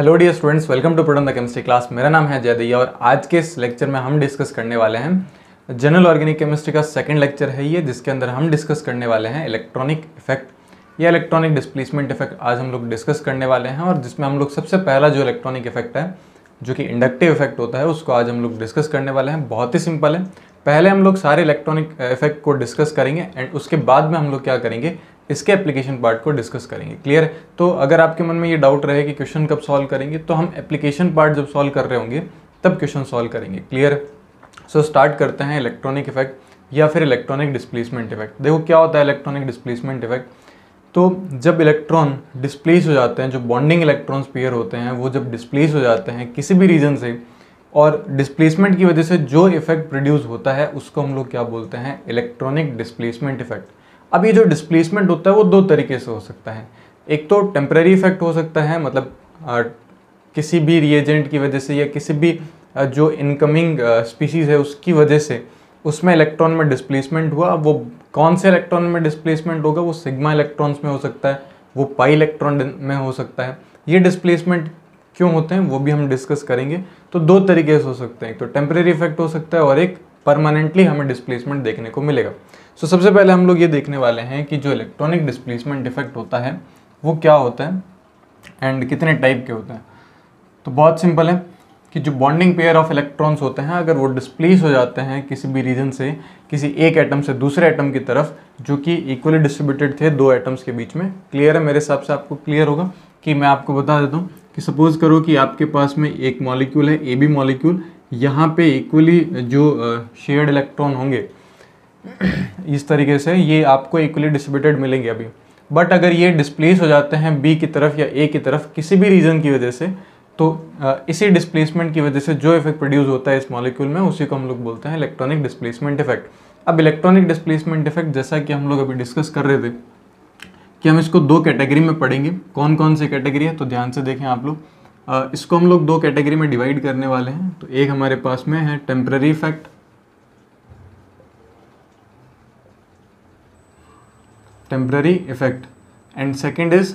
Hello dear students, welcome to product the chemistry class. मेरा नाम है जयदीया और आज के इस लेक्चर में हम डिस्कस करने वाले हैं जनरल ऑर्गेनिक केमिस्ट्री का सेकंड लेक्चर है ये, जिसके अंदर हम डिस्कस करने वाले हैं इलेक्ट्रॉनिक इफेक्ट या इलेक्ट्रॉनिक डिस्प्लेसमेंट इफेक्ट आज हम लोग डिस्कस करने वाले हैं। और जिसमें हम लोग सबसे पहला जो इलेक्ट्रॉनिक इफेक्ट है जो कि इंडक्टिव इफेक्ट होता है उसको आज हम लोग डिस्कस करने वाले हैं। बहुत ही सिंपल है, पहले हम लोग सारे इलेक्ट्रॉनिक इफेक्ट को डिस्कस करेंगे एंड उसके बाद में हम लोग क्या करेंगे, इसके एप्लीकेशन पार्ट को डिस्कस करेंगे। क्लियर है? तो अगर आपके मन में ये डाउट रहे कि क्वेश्चन कब सॉल्व करेंगे, तो हम एप्लीकेशन पार्ट जब सॉल्व कर रहे होंगे तब क्वेश्चन सॉल्व करेंगे। क्लियर है? सो स्टार्ट करते हैं इलेक्ट्रॉनिक इफेक्ट या फिर इलेक्ट्रॉनिक डिस्प्लेसमेंट इफेक्ट। देखो क्या होता है इलेक्ट्रॉनिक डिस्प्लेसमेंट इफेक्ट। तो जब इलेक्ट्रॉन डिस्प्लेस हो जाते हैं, जो बॉन्डिंग इलेक्ट्रॉन्स पेयर होते हैं वो जब डिस्प्लेस हो जाते हैं किसी भी रीजन से, और डिस्प्लेसमेंट की वजह से जो इफेक्ट प्रोड्यूस होता है उसको हम लोग क्या बोलते हैं, इलेक्ट्रॉनिक डिस्प्लेसमेंट इफेक्ट। अब ये जो डिस्प्लेसमेंट होता है वो दो तरीके से हो सकता है। एक तो टेम्परेरी इफेक्ट हो सकता है, मतलब किसी भी रिएजेंट की वजह से या किसी भी जो इनकमिंग स्पीशीज़ है उसकी वजह से उसमें इलेक्ट्रॉन में डिस्प्लेसमेंट हुआ। वो कौन से इलेक्ट्रॉन में डिस्प्लेसमेंट होगा, वो सिग्मा इलेक्ट्रॉन्स में हो सकता है, वो पाई इलेक्ट्रॉन में हो सकता है। ये डिस्प्लेसमेंट क्यों होते हैं वो भी हम डिस्कस करेंगे। तो दो तरीके से हो सकते हैं, एक तो टेम्परेरी इफेक्ट हो सकता है और एक परमानेंटली हमें डिस्प्लेसमेंट देखने को मिलेगा। सो सबसे पहले हम लोग ये देखने वाले हैं कि जो इलेक्ट्रॉनिक डिस्प्लेसमेंट इफेक्ट होता है वो क्या होता है एंड कितने टाइप के होते हैं। तो बहुत सिंपल है कि जो बॉन्डिंग पेयर ऑफ इलेक्ट्रॉन्स होते हैं अगर वो डिस्प्लेस हो जाते हैं किसी भी रीजन से किसी एक एटम से दूसरे एटम की तरफ जो कि इक्वली डिस्ट्रीब्यूटेड थे दो एटम्स के बीच में। क्लियर है? मेरे हिसाब से आपको क्लियर होगा कि मैं आपको बता देता हूँ कि सपोज करो कि आपके पास में एक मॉलिक्यूल है ए बी मॉलिक्यूल, यहाँ पे इक्वली जो शेयर्ड इलेक्ट्रॉन होंगे इस तरीके से ये आपको इक्वली डिस्ट्रीब्यूटेड मिलेंगे अभी। बट अगर ये डिस्प्लेस हो जाते हैं बी की तरफ या ए की तरफ किसी भी रीजन की वजह से, तो इसी डिस्प्लेसमेंट की वजह से जो इफेक्ट प्रोड्यूस होता है इस मॉलिक्यूल में उसी को हम लोग बोलते हैं इलेक्ट्रॉनिक डिस्प्लेसमेंट इफेक्ट। अब इलेक्ट्रॉनिक डिस्प्लेसमेंट इफेक्ट जैसा कि हम लोग अभी डिस्कस कर रहे थे कि हम इसको दो कैटेगरी में पढ़ेंगे। कौन कौन सी कैटेगरी है तो ध्यान से देखें आप लोग। इसको हम लोग दो कैटेगरी में डिवाइड करने वाले हैं। तो एक हमारे पास में है temporary effect, temporary effect and second is,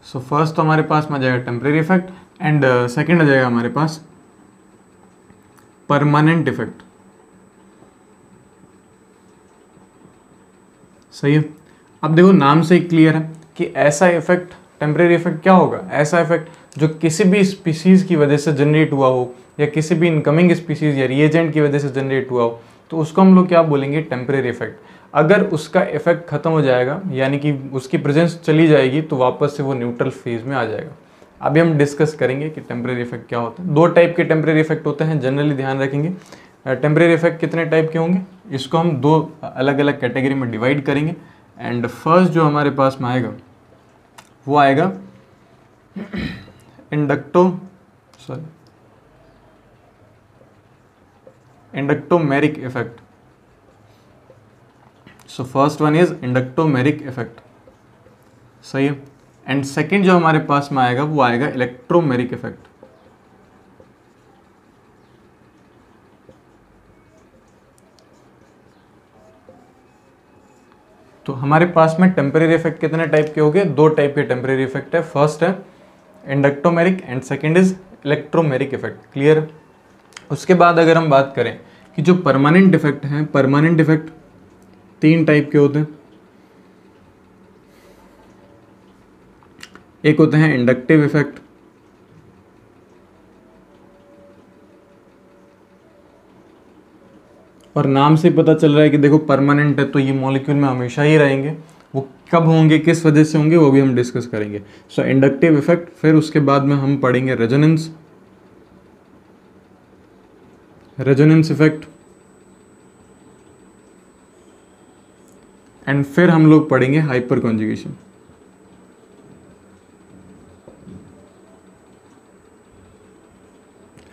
so first तो हमारे पास में आ जाएगा टेम्पररी इफेक्ट एंड सेकेंड आ जाएगा हमारे पास परमानेंट इफेक्ट। सही है? अब देखो नाम से ही क्लियर है कि ऐसा इफेक्ट, टेम्परेरी इफेक्ट क्या होगा, ऐसा इफेक्ट जो किसी भी स्पीसीज की वजह से जनरेट हुआ हो या किसी भी इनकमिंग स्पीसीज या रिएजेंट की वजह से जनरेट हुआ हो, तो उसको हम लोग क्या बोलेंगे, टेम्परेरी इफेक्ट। अगर उसका इफेक्ट खत्म हो जाएगा यानी कि उसकी प्रेजेंस चली जाएगी तो वापस से वो न्यूट्रल फेज में आ जाएगा। अभी हम डिस्कस करेंगे कि टेम्परेरी इफेक्ट क्या होता है। दो टाइप के टेम्परेरी इफेक्ट होते हैं, जनरली ध्यान रखेंगे। टेम्परेरी इफेक्ट कितने टाइप के होंगे, इसको हम दो अलग अलग कैटेगरी में डिवाइड करेंगे। एंड फर्स्ट जो हमारे पास में आएगा वो आएगा inductomeric effect. So first one is inductomeric effect. सही है? एंड सेकेंड जो हमारे पास में आएगा वो आएगा इलेक्ट्रोमेरिक इफेक्ट। तो हमारे पास में टेम्परेरी इफेक्ट कितने टाइप के हो गए, दो टाइप के टेम्परेरी इफेक्ट है। फर्स्ट है inductomeric and second is electromeric effect. Clear? उसके बाद अगर हम बात करें कि जो परमानेंट इफेक्ट है, परमानेंट इफेक्ट तीन टाइप के होते हैं। एक होते हैं इंडक्टिव इफेक्ट, और नाम से पता चल रहा है कि देखो परमानेंट है तो ये मॉलिक्यूल में हमेशा ही रहेंगे। वो कब होंगे, किस वजह से होंगे, वो भी हम डिस्कस करेंगे। सो इंडक्टिव इफेक्ट, फिर उसके बाद में हम पढ़ेंगे रेजोनेंस, रेजोनेंस इफेक्ट, एंड फिर हम लोग पढ़ेंगे hyper conjugation.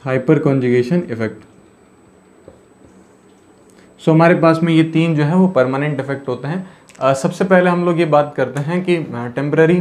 Hyper conjugation effect. So हमारे पास में ये तीन जो है वो परमानेंट इफेक्ट होते हैं। सबसे पहले हम लोग ये बात करते हैं कि टेम्पररी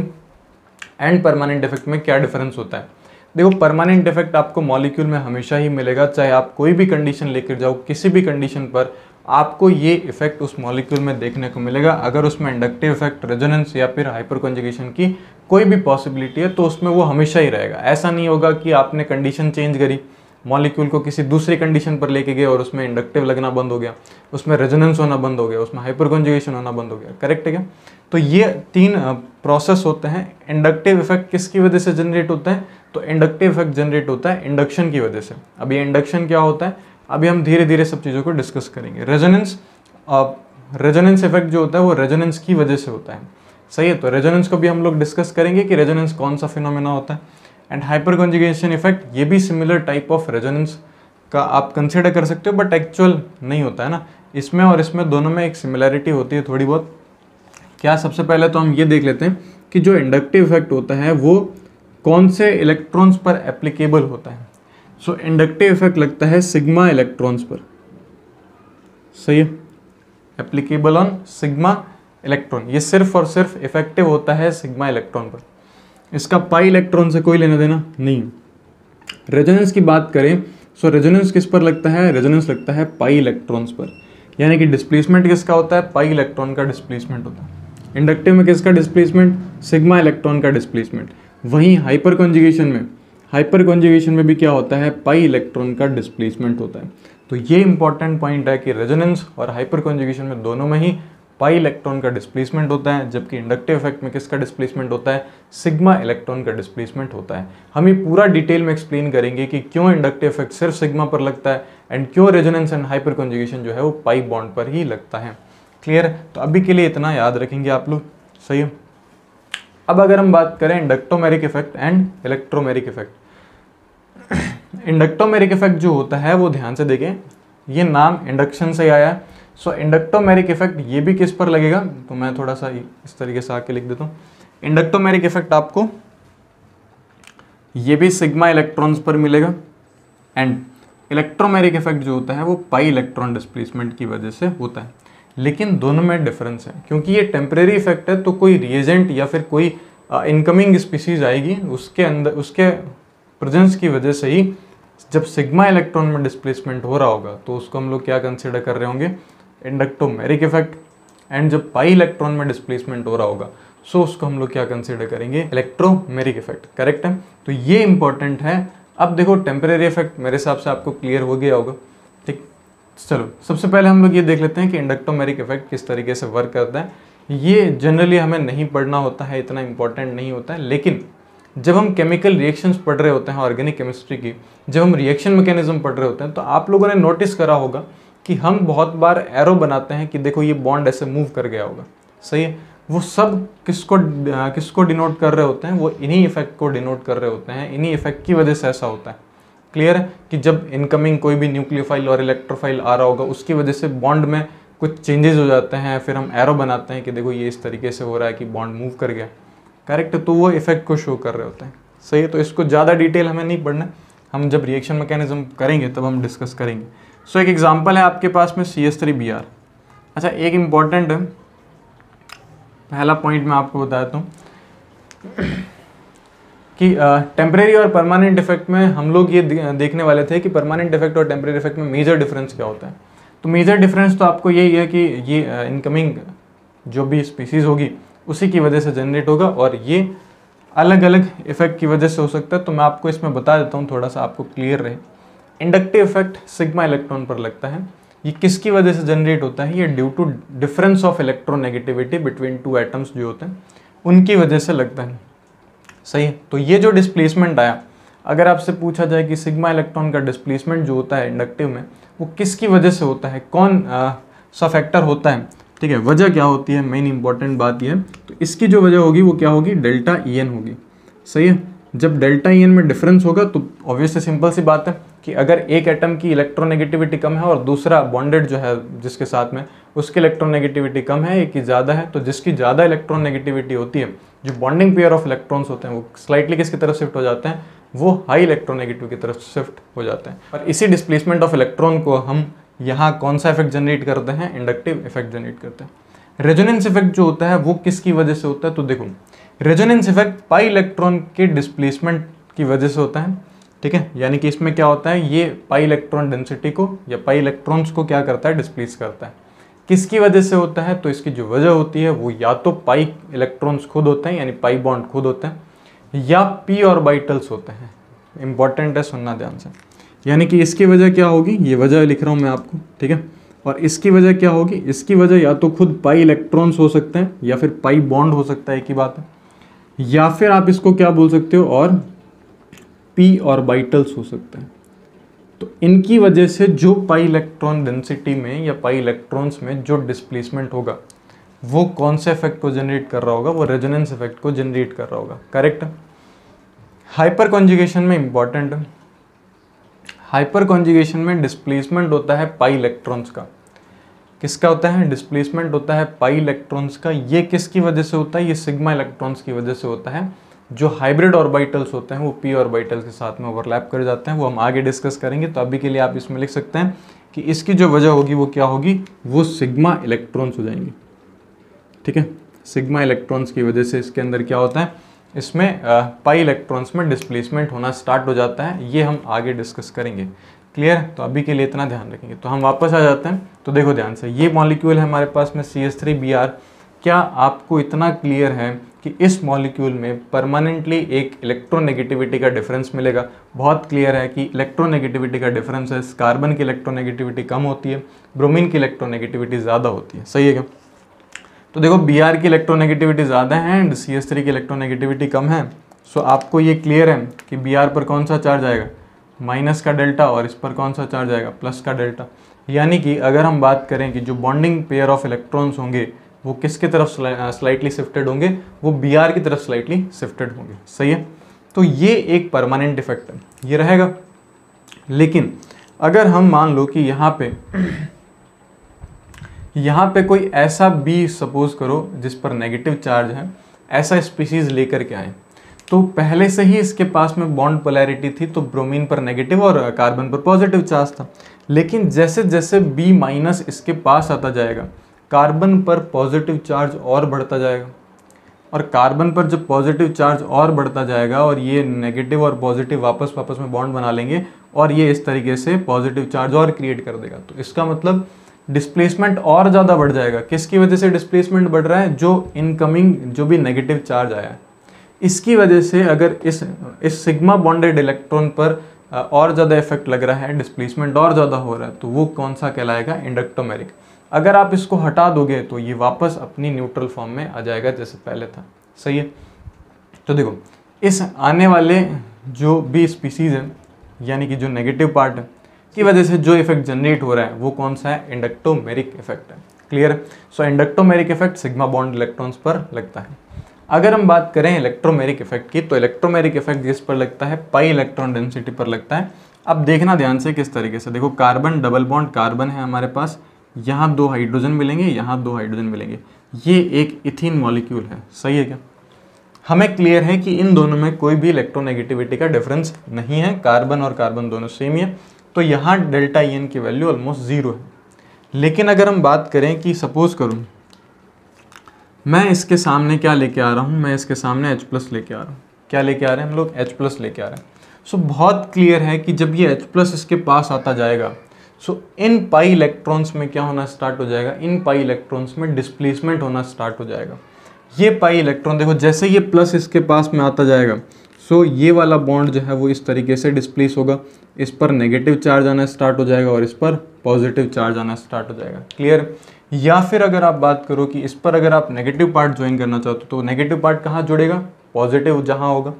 एंड परमानेंट इफेक्ट में क्या डिफरेंस होता है। देखो परमानेंट इफेक्ट आपको मॉलिक्यूल में हमेशा ही मिलेगा, चाहे आप कोई भी कंडीशन लेकर जाओ, किसी भी कंडीशन पर आपको ये इफेक्ट उस मॉलिक्यूल में देखने को मिलेगा। अगर उसमें इंडक्टिव इफेक्ट, रेजोनेंस या फिर हाइपर कॉन्जुगेशन की कोई भी पॉसिबिलिटी है तो उसमें वो हमेशा ही रहेगा। ऐसा नहीं होगा कि आपने कंडीशन चेंज करी, मॉलिक्यूल को किसी दूसरी कंडीशन पर लेके गए और उसमें इंडक्टिव लगना बंद हो गया, उसमें रेजोनेंस होना बंद हो गया, उसमें हाइपर कॉन्जुगेशन होना बंद हो गया। करेक्ट है क्या? तो ये 3 प्रोसेस होते हैं। इंडक्टिव इफेक्ट किसकी वजह से जनरेट होता है? तो इंडक्टिव इफेक्ट जनरेट होता है इंडक्शन की वजह से। अब ये इंडक्शन क्या होता है, अभी हम धीरे धीरे सब चीज़ों को डिस्कस करेंगे। रेजोनेंस इफेक्ट जो होता है वो रेजोनेंस की वजह से होता है। सही है, तो रेजोनेंस को भी हम लोग डिस्कस करेंगे कि रेजोनेंस कौन सा फिनोमेना होता है। एंड हाइपर कॉन्जुगेशन इफेक्ट, ये भी सिमिलर टाइप ऑफ रेजोनेंस का आप कंसिडर कर सकते हो, बट एक्चुअल नहीं होता है ना। इसमें और इसमें दोनों में एक सिमिलैरिटी होती है थोड़ी बहुत। क्या, सबसे पहले तो हम ये देख लेते हैं कि जो इंडक्टिव इफेक्ट होता है वो कौन से इलेक्ट्रॉन्स पर एप्लीकेबल होता है। सो इंडक्टिव इफेक्ट लगता है सिग्मा इलेक्ट्रॉन्स पर। सही है, एप्लीकेबल ऑन सिग्मा इलेक्ट्रॉन। ये सिर्फ और सिर्फ इफेक्टिव होता है सिग्मा इलेक्ट्रॉन पर, इसका पाई इलेक्ट्रॉन से कोई लेना देना नहीं। रेजोनेंस की बात करें, सो रेजोनेंस किस पर लगता है? रेजोनेंस लगता है पाई इलेक्ट्रॉन्स पर, यानी कि डिस्प्लेसमेंट किसका होता है? पाई इलेक्ट्रॉन का डिस्प्लेसमेंट होता है। इंडक्टिव में किसका डिस्प्लेसमेंट? सिग्मा इलेक्ट्रॉन का डिस्प्लेसमेंट। वहीं हाइपर कॉन्जुगेशन में भी क्या होता है? पाई इलेक्ट्रॉन का डिस्प्लेसमेंट होता है। तो ये इंपॉर्टेंट पॉइंट है कि रेजोनेंस और हाइपर कॉन्जुगेशन में दोनों में ही पाई इलेक्ट्रॉन का डिस्प्लेसमेंट होता है, जबकि इंडक्टिव इफेक्ट में किसका डिस्प्लेसमेंट होता है? सिग्मा इलेक्ट्रॉन का डिस्प्लेसमेंट होता है। हम ये पूरा डिटेल में एक्सप्लेन करेंगे कि क्यों इंडक्टिव इफेक्ट सिर्फ सिग्मा पर लगता है एंड क्यों रेजोनेंस एंड हाइपर कॉन्जुगेशन जो है वो पाई बॉन्ड पर ही लगता है। क्लियर है? तो अभी के लिए इतना याद रखेंगे आप लोग। सही है। अब अगर हम बात करें inductomeric effect and electromeric effect. Inductomeric effect जो होता है वो ध्यान से देखें, ये नाम इंडक्शन से आया है। सो इंडक्टोमेरिक इफेक्ट ये भी किस पर लगेगा? तो मैं थोड़ा सा इस तरीके से आके लिख देता हूँ। इंडक्टोमेरिक इफेक्ट आपको ये भी सिग्मा इलेक्ट्रॉन्स पर मिलेगा एंड इलेक्ट्रोमेरिक इफेक्ट जो होता है वो पाई इलेक्ट्रॉन डिस्प्लेसमेंट की वजह से होता है। लेकिन दोनों में डिफरेंस है, क्योंकि ये टेम्परेरी इफेक्ट है तो कोई रिएजेंट या फिर कोई इनकमिंग स्पीसीज आएगी, उसके अंदर उसके प्रेजेंस की वजह से ही जब सिग्मा इलेक्ट्रॉन में डिस्प्लेसमेंट हो रहा होगा तो उसको हम लोग क्या कंसिडर कर रहे होंगे? Inductomeric effect. एंड जब पाई इलेक्ट्रॉन में डिस्प्लेसमेंट हो रहा होगा सो उसको हम लोग क्या कंसिडर करेंगे? Electromeric effect. करेक्ट है? तो ये इंपॉर्टेंट है। अब देखो टेम्परेरी इफेक्ट मेरे हिसाब से आपको क्लियर हो गया होगा। ठीक, चलो सबसे पहले हम लोग ये देख लेते हैं कि इंडक्टोमेरिक इफेक्ट किस तरीके से वर्क करता है। ये जनरली हमें नहीं पढ़ना होता है, इतना इंपॉर्टेंट नहीं होता है, लेकिन जब हम केमिकल रिएक्शंस पढ़ रहे होते हैं ऑर्गेनिक केमिस्ट्री की, जब हम रिएक्शन मैकेनिज्म पढ़ रहे होते हैं तो आप लोगों ने नोटिस करा होगा कि हम बहुत बार एरो बनाते हैं कि देखो ये बॉन्ड ऐसे मूव कर गया होगा। सही है? वो सब किसको डिनोट कर रहे होते हैं? वो इन्हीं इफेक्ट को डिनोट कर रहे होते हैं। इन्हीं इफेक्ट की वजह से ऐसा होता है। क्लियर है? कि जब इनकमिंग कोई भी न्यूक्लियोफाइल और इलेक्ट्रोफाइल आ रहा होगा उसकी वजह से बॉन्ड में कुछ चेंजेस हो जाते हैं, फिर हम एरो बनाते हैं कि देखो ये इस तरीके से हो रहा है कि बॉन्ड मूव कर गया। करेक्ट? तो वो इफेक्ट को शो कर रहे होते हैं। सही है? तो इसको ज़्यादा डिटेल हमें नहीं पढ़ना, हम जब रिएक्शन मैकेनिज्म करेंगे तब हम डिस्कस करेंगे। सो एक एग्जांपल है आपके पास में CH3Br। अच्छा, एक इम्पॉर्टेंट पहला पॉइंट मैं आपको बता देता हूँ कि टेम्परेरी और परमानेंट इफेक्ट में हम लोग ये देखने वाले थे कि परमानेंट इफेक्ट और टेम्परेरी इफेक्ट में मेजर डिफरेंस क्या होता है। तो मेजर डिफरेंस तो आपको यही है कि ये इनकमिंग जो भी स्पीसीज होगी उसी की वजह से जनरेट होगा और ये अलग अलग इफेक्ट की वजह से हो सकता है। तो मैं आपको इसमें बता देता हूँ, थोड़ा सा आपको क्लियर रहे। इंडक्टिव इफेक्ट सिग्मा इलेक्ट्रॉन पर लगता है। ये किसकी वजह से जनरेट होता है? ये due to difference of electronegativity between 2 atoms जो होते हैं उनकी वजह से लगता है। सही है? तो ये जो डिस्प्लेसमेंट आया, अगर आपसे पूछा जाए कि सिग्मा इलेक्ट्रॉन का डिस्प्लेसमेंट जो होता है इंडक्टिव में वो किसकी वजह से होता है, कौन सा फैक्टर होता है, ठीक है, वजह क्या होती है, मेन इंपॉर्टेंट बात यह है। तो इसकी जो वजह होगी वो क्या होगी? डेल्टा EN होगी। सही है? जब डेल्टा EN में डिफरेंस होगा तो ऑब्वियसली सिंपल सी बात है कि अगर एक एटम की इलेक्ट्रोनेगेटिविटी कम है और दूसरा बॉन्डेड जो है जिसके साथ में उसकी इलेक्ट्रोनेगेटिविटी कम है, एक की ज़्यादा है, तो जिसकी ज़्यादा इलेक्ट्रोनेगेटिविटी होती है, जो बॉन्डिंग पेयर ऑफ इलेक्ट्रॉन्स होते हैं वो स्लाइटली किसकी तरफ शिफ्ट हो जाते हैं? वो हाई इलेक्ट्रोनेगेटिव की तरफ शिफ्ट हो जाते हैं। और इसी डिस्प्लेसमेंट ऑफ इलेक्ट्रॉन को हम यहाँ कौन सा इफेक्ट जनरेट करते हैं? इंडक्टिव इफेक्ट जनरेट करते हैं। रेजोनेंस इफेक्ट जो होता है वो किसकी वजह से होता है? तो देखो, रेजोनेंस इफेक्ट पाई इलेक्ट्रॉन के डिस्प्लेसमेंट की वजह से होता है, ठीक है, यानी कि इसमें क्या होता है, ये पाई इलेक्ट्रॉन डेंसिटी को या पाई इलेक्ट्रॉन्स को क्या करता है, डिस्प्लेस करता है। किसकी वजह से होता है, तो इसकी जो वजह होती है वो या तो पाई इलेक्ट्रॉन्स खुद होते हैं यानी पाई बॉन्ड खुद होते हैं, या पी ऑर्बिटल्स होते हैं। इंपॉर्टेंट है, सुनना ध्यान से। यानी कि इसकी वजह क्या होगी, ये वजह लिख रहा हूँ मैं आपको, ठीक है। और इसकी वजह क्या होगी, इसकी वजह या तो खुद पाई इलेक्ट्रॉन्स हो सकते हैं या फिर पाई बॉन्ड हो सकता है, एक ही बात है। या फिर आप इसको क्या बोल सकते हो, और पी ऑर्बिटल्स हो सकते हैं। तो इनकी वजह से जो पाई इलेक्ट्रॉन डेंसिटी में या पाई इलेक्ट्रॉन्स में जो डिस्प्लेसमेंट होगा वो कौन से इफेक्ट को जनरेट कर रहा होगा, वो रेजोनेंस इफेक्ट को जनरेट कर रहा होगा। करेक्ट। हाइपर कॉन्जुगेशन में इंपॉर्टेंट है, हाइपर कॉन्जुगेशन में डिस्प्लेसमेंट होता है पाई इलेक्ट्रॉन्स का। किसका होता है, डिस्प्लेसमेंट होता है पाई इलेक्ट्रॉन्स का। ये किसकी वजह से होता है, ये सिग्मा इलेक्ट्रॉन्स की वजह से होता है। जो हाइब्रिड ऑर्बिटल्स होते हैं वो पी ऑर्बिटल्स के साथ में ओवरलैप कर जाते हैं, वो हम आगे डिस्कस करेंगे। तो अभी के लिए आप इसमें लिख सकते हैं कि इसकी जो वजह होगी वो क्या होगी, वो सिग्मा इलेक्ट्रॉन्स हो जाएंगे, ठीक है। सिग्मा इलेक्ट्रॉन्स की वजह से इसके अंदर क्या होता है, इसमें पाई इलेक्ट्रॉन्स में डिस्प्लेसमेंट होना स्टार्ट हो जाता है। ये हम आगे डिस्कस करेंगे। क्लियर। तो अभी के लिए इतना ध्यान रखेंगे। तो हम वापस आ जाते हैं। तो देखो ध्यान से, ये मॉलिक्यूल है हमारे पास में CH3Br। क्या आपको इतना क्लियर है कि इस मॉलिक्यूल में परमानेंटली एक इलेक्ट्रोनेगेटिविटी का डिफरेंस मिलेगा? बहुत क्लियर है कि इलेक्ट्रोनेगेटिविटी का डिफरेंस है, कार्बन की इलेक्ट्रोनेगेटिविटी कम होती है, ब्रोमीन की इलेक्ट्रोनेगेटिविटी ज़्यादा होती है। सही है क्या? तो देखो Br की इलेक्ट्रोनेगेटिविटी ज़्यादा है एंड CH3 की इलेक्ट्रोनेगेटिविटी कम है। सो आपको ये क्लियर है कि Br पर कौन सा चार्ज आएगा, माइनस का डेल्टा, और इस पर कौन सा चार्ज आएगा, प्लस का डेल्टा। यानी कि अगर हम बात करें कि जो बॉन्डिंग पेयर ऑफ इलेक्ट्रॉन्स होंगे वो किसकी तरफ स्लाइटली शिफ्टेड होंगे, वो Br की तरफ स्लाइटली शिफ्टेड होंगे। सही है। तो ये एक परमानेंट इफेक्ट है, ये रहेगा। लेकिन अगर हम मान लो कि यहाँ पे कोई ऐसा बी सपोज करो जिस पर नेगेटिव चार्ज है, ऐसा स्पीसीज लेकर के आए, तो पहले से ही इसके पास में बॉन्ड पोलैरिटी थी, तो ब्रोमीन पर नेगेटिव और कार्बन पर पॉजिटिव चार्ज था। लेकिन जैसे जैसे बी माइनस इसके पास आता जाएगा, कार्बन पर पॉजिटिव चार्ज और बढ़ता जाएगा, और कार्बन पर जब पॉजिटिव चार्ज और बढ़ता जाएगा और ये नेगेटिव और पॉजिटिव वापस में बॉन्ड बना लेंगे और ये इस तरीके से पॉजिटिव चार्ज और क्रिएट कर देगा। तो इसका मतलब डिस्प्लेसमेंट और ज़्यादा बढ़ जाएगा। किसकी वजह से डिस्प्लेसमेंट बढ़ रहा है, जो इनकमिंग जो भी नेगेटिव चार्ज आया है, इसकी वजह से अगर इस सिग्मा बॉन्डेड इलेक्ट्रॉन पर और ज़्यादा इफेक्ट लग रहा है, डिस्प्लेसमेंट और ज़्यादा हो रहा है, तो वो कौन सा कहलाएगा, इंडक्टोमेरिक। अगर आप इसको हटा दोगे तो ये वापस अपनी न्यूट्रल फॉर्म में आ जाएगा जैसे पहले था। सही है। तो देखो, इस आने वाले जो भी स्पीसीज है, यानी कि जो नेगेटिव पार्ट है, की वजह से जो इफेक्ट जनरेट हो रहा है वो कौन सा है, इंडक्टोमेरिक इफेक्ट है। क्लियर है। So inductomeric effect sigma bond electrons पर लगता है। अगर हम बात करें इलेक्ट्रोमेरिक इफेक्ट की, तो इलेक्ट्रोमेरिक इफेक्ट जिस पर लगता है, पाई इलेक्ट्रॉन डेंसिटी पर लगता है। अब देखना ध्यान से किस तरीके से, देखो कार्बन डबल बॉन्ड कार्बन है हमारे पास, यहाँ 2 हाइड्रोजन मिलेंगे, यहाँ 2 हाइड्रोजन मिलेंगे, ये एक इथीन मॉलिक्यूल है। सही है क्या? हमें क्लियर है कि इन दोनों में कोई भी इलेक्ट्रोनेगेटिविटी का डिफरेंस नहीं है, कार्बन और कार्बन दोनों सेम ही है, तो यहाँ डेल्टा EN की वैल्यू ऑलमोस्ट 0 है। लेकिन अगर हम बात करें कि सपोज करूँ मैं इसके सामने क्या लेके आ रहा हूँ, मैं इसके सामने H+ लेके आ रहा हूँ। क्या लेके आ रहे हैं हम लोग, H+ लेके आ रहे हैं। सो बहुत क्लियर है कि जब ये H+ इसके पास आता जाएगा, सो इन पाई इलेक्ट्रॉन्स में क्या होना स्टार्ट हो जाएगा, इन पाई इलेक्ट्रॉन्स में डिस्प्लेसमेंट होना स्टार्ट हो जाएगा। ये पाई इलेक्ट्रॉन देखो, जैसे ये प्लस इसके पास में आता जाएगा, सो ये वाला बॉन्ड जो है वो इस तरीके से डिस्प्लेस होगा, इस पर नेगेटिव चार्ज आना स्टार्ट हो जाएगा और इस पर पॉजिटिव चार्ज आना स्टार्ट हो जाएगा। क्लियर। या फिर अगर आप बात करो कि इस पर अगर आप नेगेटिव पार्ट ज्वाइन करना चाहते हो, तो नेगेटिव पार्ट कहाँ जुड़ेगा, पॉजिटिव जहाँ होगा,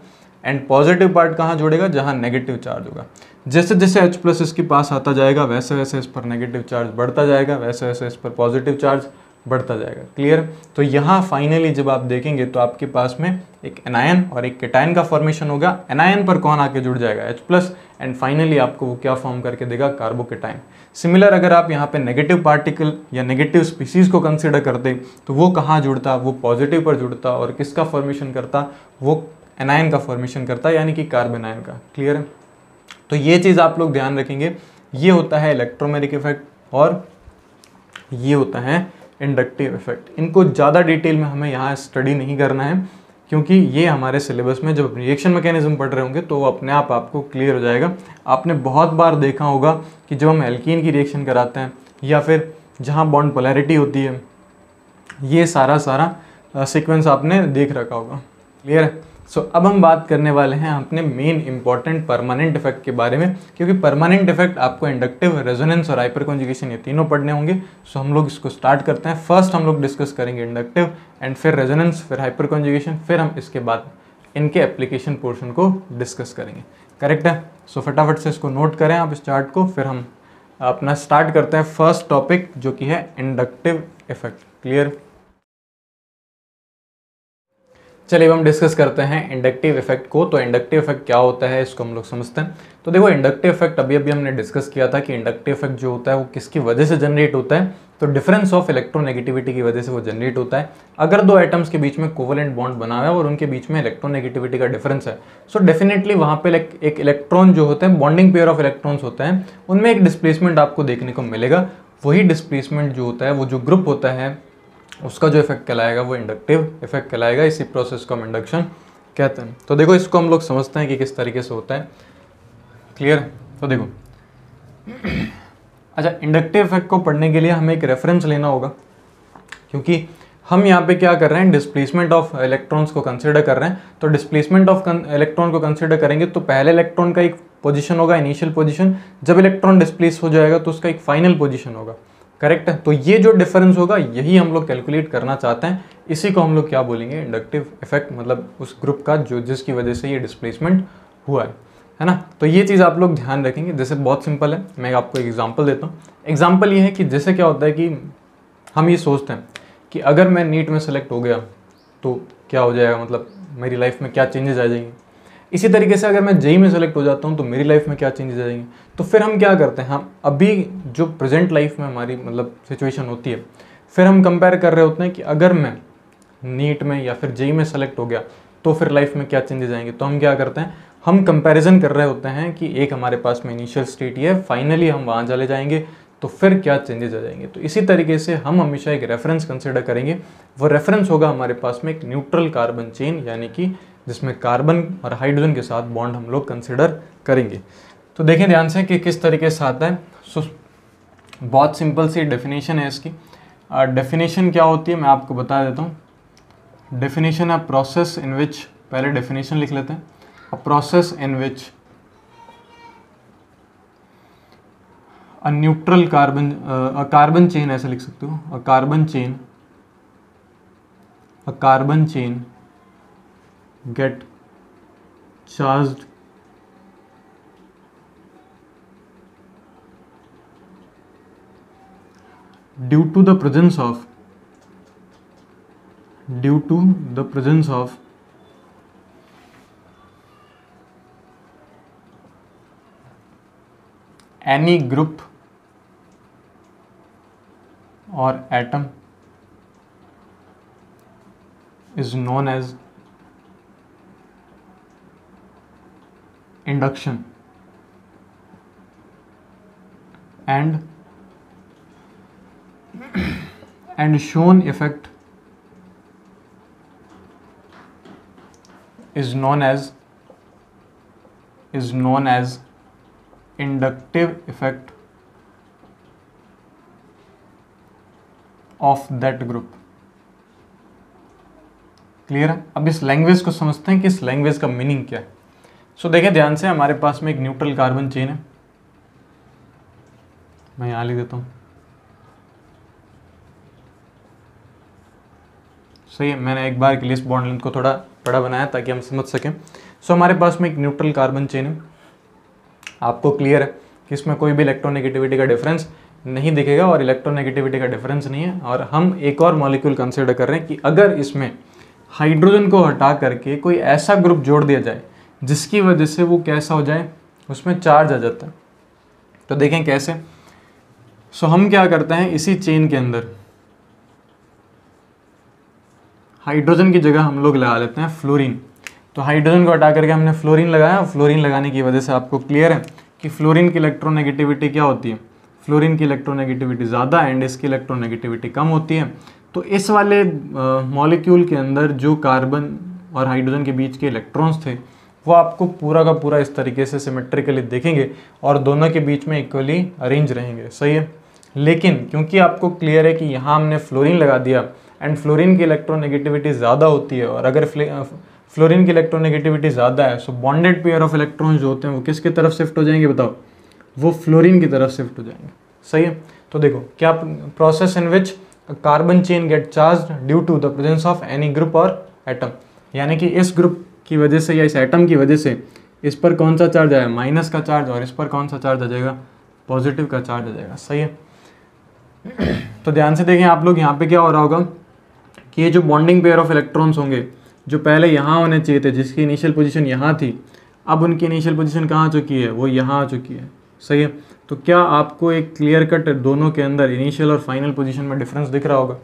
एंड पॉजिटिव पार्ट कहाँ जुड़ेगा, जहाँ नेगेटिव चार्ज होगा। जैसे जैसे H+ इसके पास आता जाएगा, वैसे वैसे इस पर नेगेटिव चार्ज बढ़ता जाएगा, वैसे वैसे इस पर पॉजिटिव चार्ज बढ़ता जाएगा। क्लियर। तो यहाँ फाइनली जब आप देखेंगे तो आपके पास में एक एनायन और एक केटायन का फॉर्मेशन होगा। एनायन पर कौन आके जुड़ जाएगा, H+, एंड फाइनली आपको वो क्या फॉर्म करके देगा, कार्बोकेटायन। सिमिलर अगर आप यहाँ पे नेगेटिव पार्टिकल या नेगेटिव स्पीसीज को कंसिडर करते तो वो कहाँ जुड़ता, वो पॉजिटिव पर जुड़ता, और किसका फॉर्मेशन करता, वो एनायन का फॉर्मेशन करता, यानी कि कार्बन आयन का। क्लियर है। तो ये चीज़ आप लोग ध्यान रखेंगे। ये होता है इलेक्ट्रोमेरिक इफेक्ट और ये होता है इंडक्टिव इफेक्ट। इनको ज़्यादा डिटेल में हमें यहाँ स्टडी नहीं करना है, क्योंकि ये हमारे सिलेबस में जब रिएक्शन मैकेनिज्म पढ़ रहे होंगे तो वो अपने आप आपको क्लियर हो जाएगा। आपने बहुत बार देखा होगा कि जब हम एल्कीन की रिएक्शन कराते हैं या फिर जहाँ बॉन्ड पोलैरिटी होती है, ये सारा सीक्वेंस आपने देख रखा होगा। क्लियर है? सो अब हम बात करने वाले हैं अपने मेन इंपॉर्टेंट परमानेंट इफेक्ट के बारे में, क्योंकि परमानेंट इफेक्ट आपको इंडक्टिव, रेजोनेंस और हाइपर कॉन्जुगेशन ये तीनों पढ़ने होंगे। सो हम लोग इसको स्टार्ट करते हैं। फर्स्ट हम लोग डिस्कस करेंगे इंडक्टिव एंड फिर रेजोनेंस, फिर हाइपर कॉन्जुगेशन, फिर हम इसके बाद इनके एप्लीकेशन पोर्शन को डिस्कस करेंगे। करेक्ट है? सो फटाफट से इसको नोट करें आप इस चार्ट को, फिर हम अपना स्टार्ट करते हैं फर्स्ट टॉपिक जो कि है इंडक्टिव इफेक्ट। क्लियर? चलिए अब हम डिस्कस करते हैं इंडक्टिव इफेक्ट को। तो इंडक्टिव इफेक्ट क्या होता है इसको हम लोग समझते हैं। तो देखो, इंडक्टिव इफेक्ट अभी हमने डिस्कस किया था कि इंडक्टिव इफेक्ट जो होता है वो किसकी वजह से जनरेट होता है। तो डिफरेंस ऑफ इलेक्ट्रोनेगेटिविटी की वजह से वो जनरेट होता है। अगर दो एटम्स के बीच में कोवेलेंट बॉन्ड बना हुआ है और उनके बीच में इलेक्ट्रोनेगेटिविटी का डिफरेंस है, सो डेफिनेटली वहाँ पे एक इलेक्ट्रॉन जो होते हैं, बॉन्डिंग पेयर ऑफ इलेक्ट्रॉन्स होते हैं, उनमें एक डिस्प्लेसमेंट आपको देखने को मिलेगा। वही डिस्प्लेसमेंट जो होता है, वो जो ग्रुप होता है, उसका जो इफेक्ट कहलाएगा वो इंडक्टिव इफेक्ट कहलाएगा। इसी प्रोसेस को हम इंडक्शन कहते हैं। तो देखो, इसको हम लोग समझते हैं कि किस तरीके से होता है। क्लियर? तो देखो, अच्छा, इंडक्टिव इफेक्ट को पढ़ने के लिए हमें एक रेफरेंस लेना होगा, क्योंकि हम यहाँ पे क्या कर रहे हैं, डिस्प्लेसमेंट ऑफ इलेक्ट्रॉन्स को कंसिडर कर रहे हैं। तो डिस्प्लेसमेंट ऑफ इलेक्ट्रॉन को कंसिडर करेंगे तो पहले इलेक्ट्रॉन का एक पोजीशन होगा, इनिशियल पोजीशन। जब इलेक्ट्रॉन डिस्प्लेस हो जाएगा तो उसका एक फाइनल पोजीशन होगा। करेक्ट है? तो ये जो डिफरेंस होगा यही हम लोग कैलकुलेट करना चाहते हैं। इसी को हम लोग क्या बोलेंगे, इंडक्टिव इफेक्ट, मतलब उस ग्रुप का जो जिसकी वजह से ये डिस्प्लेसमेंट हुआ है ना। तो ये चीज़ आप लोग ध्यान रखेंगे। जैसे बहुत सिंपल है, मैं आपको एक एग्जांपल देता हूँ। एग्जांपल ये है कि जैसे क्या होता है कि हम ये सोचते हैं कि अगर मैं नीट में सेलेक्ट हो गया तो क्या हो जाएगा, मतलब मेरी लाइफ में क्या चेंजेस आ जाएंगे। इसी तरीके से अगर मैं जेई में सेलेक्ट हो जाता हूँ तो मेरी लाइफ में क्या चेंजेस आ जाएंगे। तो फिर हम क्या करते हैं, हम अभी जो प्रेजेंट लाइफ में हमारी मतलब सिचुएशन होती है, फिर हम कंपेयर कर रहे होते हैं कि अगर मैं नीट में या फिर जेई में सेलेक्ट हो गया तो फिर लाइफ में क्या चेंजेस आएंगे। तो हम क्या करते हैं, हम कंपैरिजन कर रहे होते हैं कि एक हमारे पास में इनिशियल स्टेट ही है, फाइनली हम वहाँ चले जाएंगे तो फिर क्या चेंजेस आ जाएंगे। तो इसी तरीके से हम हमेशा एक रेफरेंस कंसिडर करेंगे। वो रेफरेंस होगा हमारे पास में एक न्यूट्रल कार्बन चेन, यानी कि जिसमें कार्बन और हाइड्रोजन के साथ बॉन्ड हम लोग कंसिडर करेंगे। तो देखें ध्यान से कि किस तरीके से आता है। सो बहुत सिंपल सी डेफिनेशन है इसकी। डेफिनेशन क्या होती है मैं आपको बता देता हूँ। डेफिनेशन है प्रोसेस इन विच, पहले डेफिनेशन लिख लेते हैं। A process in which a neutral carbon, carbon chain ऐसे लिख सकते हो, a carbon chain get charged due to the presence of any group or atom is known as induction and shown effect is known as inductive effect of that group। Clear है? अब इस language को समझते हैं कि इस language का meaning क्या है। सो देखें ध्यान से, हमारे पास में एक न्यूट्रल कार्बन चेन है, मैं यहाँ लिख देता हूँ। सही है, मैंने एक बार के लिए इस बॉन्ड लेंथ को थोड़ा बड़ा बनाया ताकि हम समझ सकें। सो हमारे पास में एक न्यूट्रल कार्बन चेन है। आपको क्लियर है कि इसमें कोई भी इलेक्ट्रोनेगेटिविटी का डिफरेंस नहीं दिखेगा और इलेक्ट्रोनेगेटिविटी का डिफरेंस नहीं है। और हम एक और मॉलिक्यूल कंसिडर कर रहे हैं कि अगर इसमें हाइड्रोजन को हटा करके कोई ऐसा ग्रुप जोड़ दिया जाए जिसकी वजह से वो कैसा हो जाए, उसमें चार्ज आ जाता है। तो देखें कैसे। सो हम क्या करते हैं, इसी चेन के अंदर हाइड्रोजन की जगह हम लोग लगा लेते हैं फ्लोरीन। तो हाइड्रोजन को हटा करके हमने फ्लोरीन लगाया। फ्लोरीन लगाने की वजह से आपको क्लियर है कि फ्लोरीन की इलेक्ट्रोनेगेटिविटी क्या होती है, फ्लोरीन की इलेक्ट्रोनेगेटिविटी ज़्यादा एंड इसकी इलेक्ट्रोनेगेटिविटी कम होती है। तो इस वाले मॉलिक्यूल के अंदर जो कार्बन और हाइड्रोजन के बीच के इलेक्ट्रॉन्स थे वो आपको पूरा का पूरा इस तरीके से सिमेट्रिकली दिखेंगे और दोनों के बीच में इक्वली अरेंज रहेंगे, सही है। लेकिन क्योंकि आपको क्लियर है कि यहाँ हमने फ्लोरीन लगा दिया एंड फ्लोरीन की इलेक्ट्रोनेगेटिविटी ज़्यादा होती है, और अगर फ्लोरीन की इलेक्ट्रोनेगेटिविटी ज़्यादा है सो बॉन्डेड पेयर ऑफ इलेक्ट्रॉन्स जो होते हैं वो किसकी तरफ शिफ्ट हो जाएंगे बताओ, वो फ्लोरीन की तरफ शिफ्ट हो जाएंगे, सही है। तो देखो क्या process in which carbon chain get charge due to the presence of any group और एटम, यानी कि इस ग्रुप की वजह से या इस एटम की वजह से इस पर कौन सा चार्ज आया, माइनस का चार्ज, और इस पर कौन सा चार्ज आ जाएगा, पॉजिटिव का चार्ज आ जाएगा, सही है। तो ध्यान से देखें आप लोग, यहाँ पे क्या हो रहा होगा कि ये जो बॉन्डिंग पेयर ऑफ इलेक्ट्रॉन्स होंगे जो पहले यहाँ होने चाहिए थे, जिसकी इनिशियल पोजीशन यहाँ थी, अब उनकी इनिशियल पोजीशन कहाँ आ चुकी है, वो यहाँ आ चुकी है, सही है। तो क्या आपको एक क्लियर कट दोनों के अंदर इनिशियल और फाइनल पोजीशन में डिफरेंस दिख रहा होगा,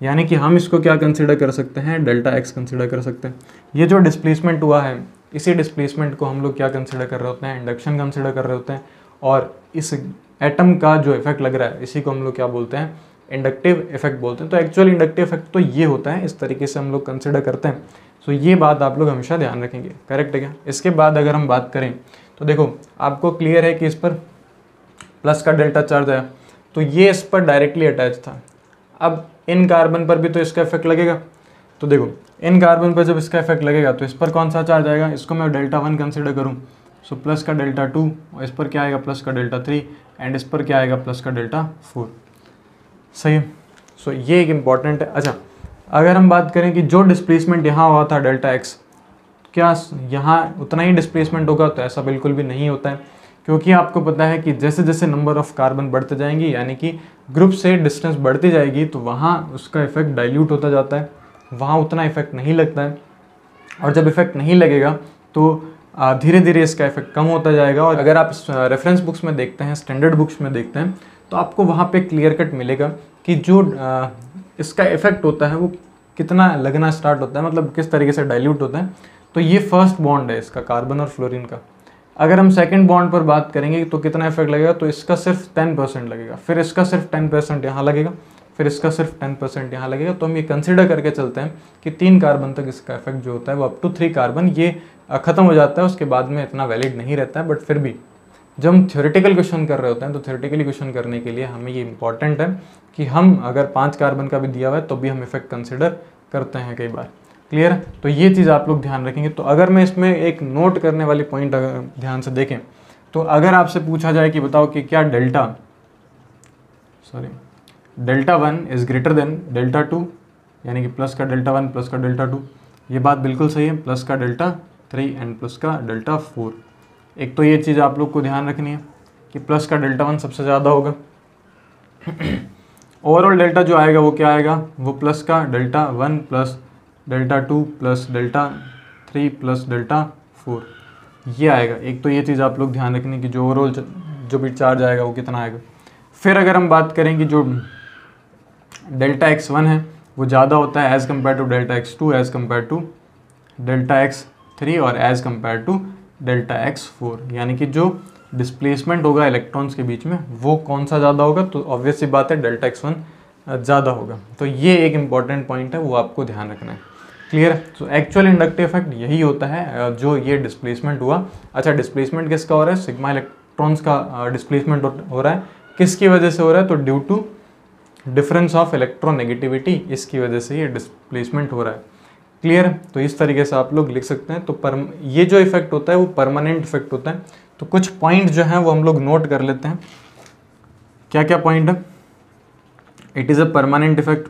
यानी कि हम इसको क्या कंसिडर कर सकते हैं, डेल्टा एक्स कंसिडर कर सकते हैं। ये जो डिस्प्लेसमेंट हुआ है इसी डिस्प्लेसमेंट को हम लोग क्या कंसिडर कर रहे होते हैं, इंडक्शन कंसिडर कर रहे होते हैं, और इस एटम का जो इफेक्ट लग रहा है इसी को हम लोग क्या बोलते हैं, इंडक्टिव इफेक्ट बोलते हैं। तो एक्चुअल इंडक्टिव इफेक्ट तो ये होता है, इस तरीके से हम लोग कंसिडर करते हैं। सो ये बात आप लोग हमेशा ध्यान रखेंगे, करेक्ट है क्या। इसके बाद अगर हम बात करें तो देखो आपको क्लियर है कि इस पर प्लस का डेल्टा चार्ज आया तो ये इस पर डायरेक्टली अटैच था। अब इन कार्बन पर भी तो इसका इफेक्ट लगेगा, तो देखो इन कार्बन पर जब इसका इफेक्ट लगेगा तो इस पर कौन सा चार्ज आएगा, इसको मैं डेल्टा 1 कंसिडर करूँ, सो प्लस का डेल्टा 2, और इस पर क्या आएगा प्लस का डेल्टा 3, एंड इस पर क्या आएगा प्लस का डेल्टा 4, सही है। सो ये एक इम्पॉर्टेंट है। अच्छा अगर हम बात करें कि जो डिस्प्लेसमेंट यहाँ हुआ था डेल्टा एक्स, क्या यहाँ उतना ही डिस्प्लेसमेंट होगा, तो ऐसा बिल्कुल भी नहीं होता है, क्योंकि आपको पता है कि जैसे जैसे नंबर ऑफ कार्बन बढ़ते जाएंगे यानी कि ग्रुप से डिस्टेंस बढ़ती जाएगी तो वहाँ उसका इफेक्ट डाइल्यूट होता जाता है, वहाँ उतना इफेक्ट नहीं लगता है, और जब इफेक्ट नहीं लगेगा तो धीरे धीरे इसका इफेक्ट कम होता जाएगा। और अगर आप रेफरेंस बुक्स में देखते हैं, स्टैंडर्ड बुक्स में देखते हैं, तो आपको वहाँ पे क्लियर कट मिलेगा कि जो इसका इफेक्ट होता है वो कितना लगना स्टार्ट होता है, मतलब किस तरीके से डाइल्यूट होता है। तो ये फर्स्ट बॉन्ड है इसका, कार्बन और फ्लोरीन का। अगर हम सेकंड बॉन्ड पर बात करेंगे तो कितना इफेक्ट लगेगा, तो इसका सिर्फ 10% लगेगा, फिर इसका सिर्फ 10% यहाँ लगेगा, फिर इसका सिर्फ 10% यहाँ लगेगा। तो हम ये कंसिडर करके चलते हैं कि 3 कार्बन तक इसका इफेक्ट जो होता है वो अप टू 3 कार्बन ये ख़त्म हो जाता है, उसके बाद में इतना वैलिड नहीं रहता है। बट फिर भी जब हम थ्योरेटिकल क्वेश्चन कर रहे होते हैं तो थ्योरेटिकली क्वेश्चन करने के लिए हमें ये इंपॉर्टेंट है कि हम अगर 5 कार्बन का भी दिया हुआ है तो भी हम इफेक्ट कंसिडर करते हैं कई बार, क्लियर है। तो ये चीज़ आप लोग ध्यान रखेंगे। तो अगर मैं इसमें एक नोट करने वाली पॉइंट अगर ध्यान से देखें तो अगर आपसे पूछा जाए कि बताओ कि क्या delta 1 is greater than delta 2, यानी कि प्लस का डेल्टा 1 प्लस का डेल्टा 2, ये बात बिल्कुल सही है, प्लस का डेल्टा 3 एंड प्लस का डेल्टा 4। एक तो ये चीज़ आप लोग को ध्यान रखनी है कि प्लस का डेल्टा 1 सबसे ज़्यादा होगा। ओवरऑल डेल्टा जो आएगा वो क्या आएगा, वो प्लस का delta 1 plus delta 2 plus delta 3 plus delta 4 ये आएगा। एक तो ये चीज़ आप लोग ध्यान रखनी कि जो ओवरऑल जो भी चार्ज आएगा वो कितना आएगा। फिर अगर हम बात करें कि जो डेल्टा x1 है वो ज़्यादा होता है as compare to delta x2, as compare to delta x3 और as compare to delta x4, यानी कि जो डिस्प्लेसमेंट होगा इलेक्ट्रॉन्स के बीच में वो कौन सा ज़्यादा होगा, तो ऑब्वियस सी बात है डेल्टा x1 ज़्यादा होगा। तो ये एक इम्पॉर्टेंट पॉइंट है, वो आपको ध्यान रखना है, क्लियर है। तो एक्चुअल इंडक्टिव इफेक्ट यही होता है जो ये डिस्प्लेसमेंट हुआ। अच्छा डिस्प्लेसमेंट किसका हो रहा है, सिग्मा इलेक्ट्रॉन्स का डिस्प्लेसमेंट हो रहा है, किसकी वजह से हो रहा है, तो due to difference of electron negativity, इसकी वजह से ये डिस्प्लेसमेंट हो रहा है, क्लियर है। तो इस तरीके से आप लोग लिख सकते हैं। तो ये जो इफेक्ट होता है वो परमानेंट इफेक्ट होता है। तो कुछ पॉइंट जो हैं वो हम लोग नोट कर लेते हैं। क्या क्या पॉइंट है, it is a permanent effect,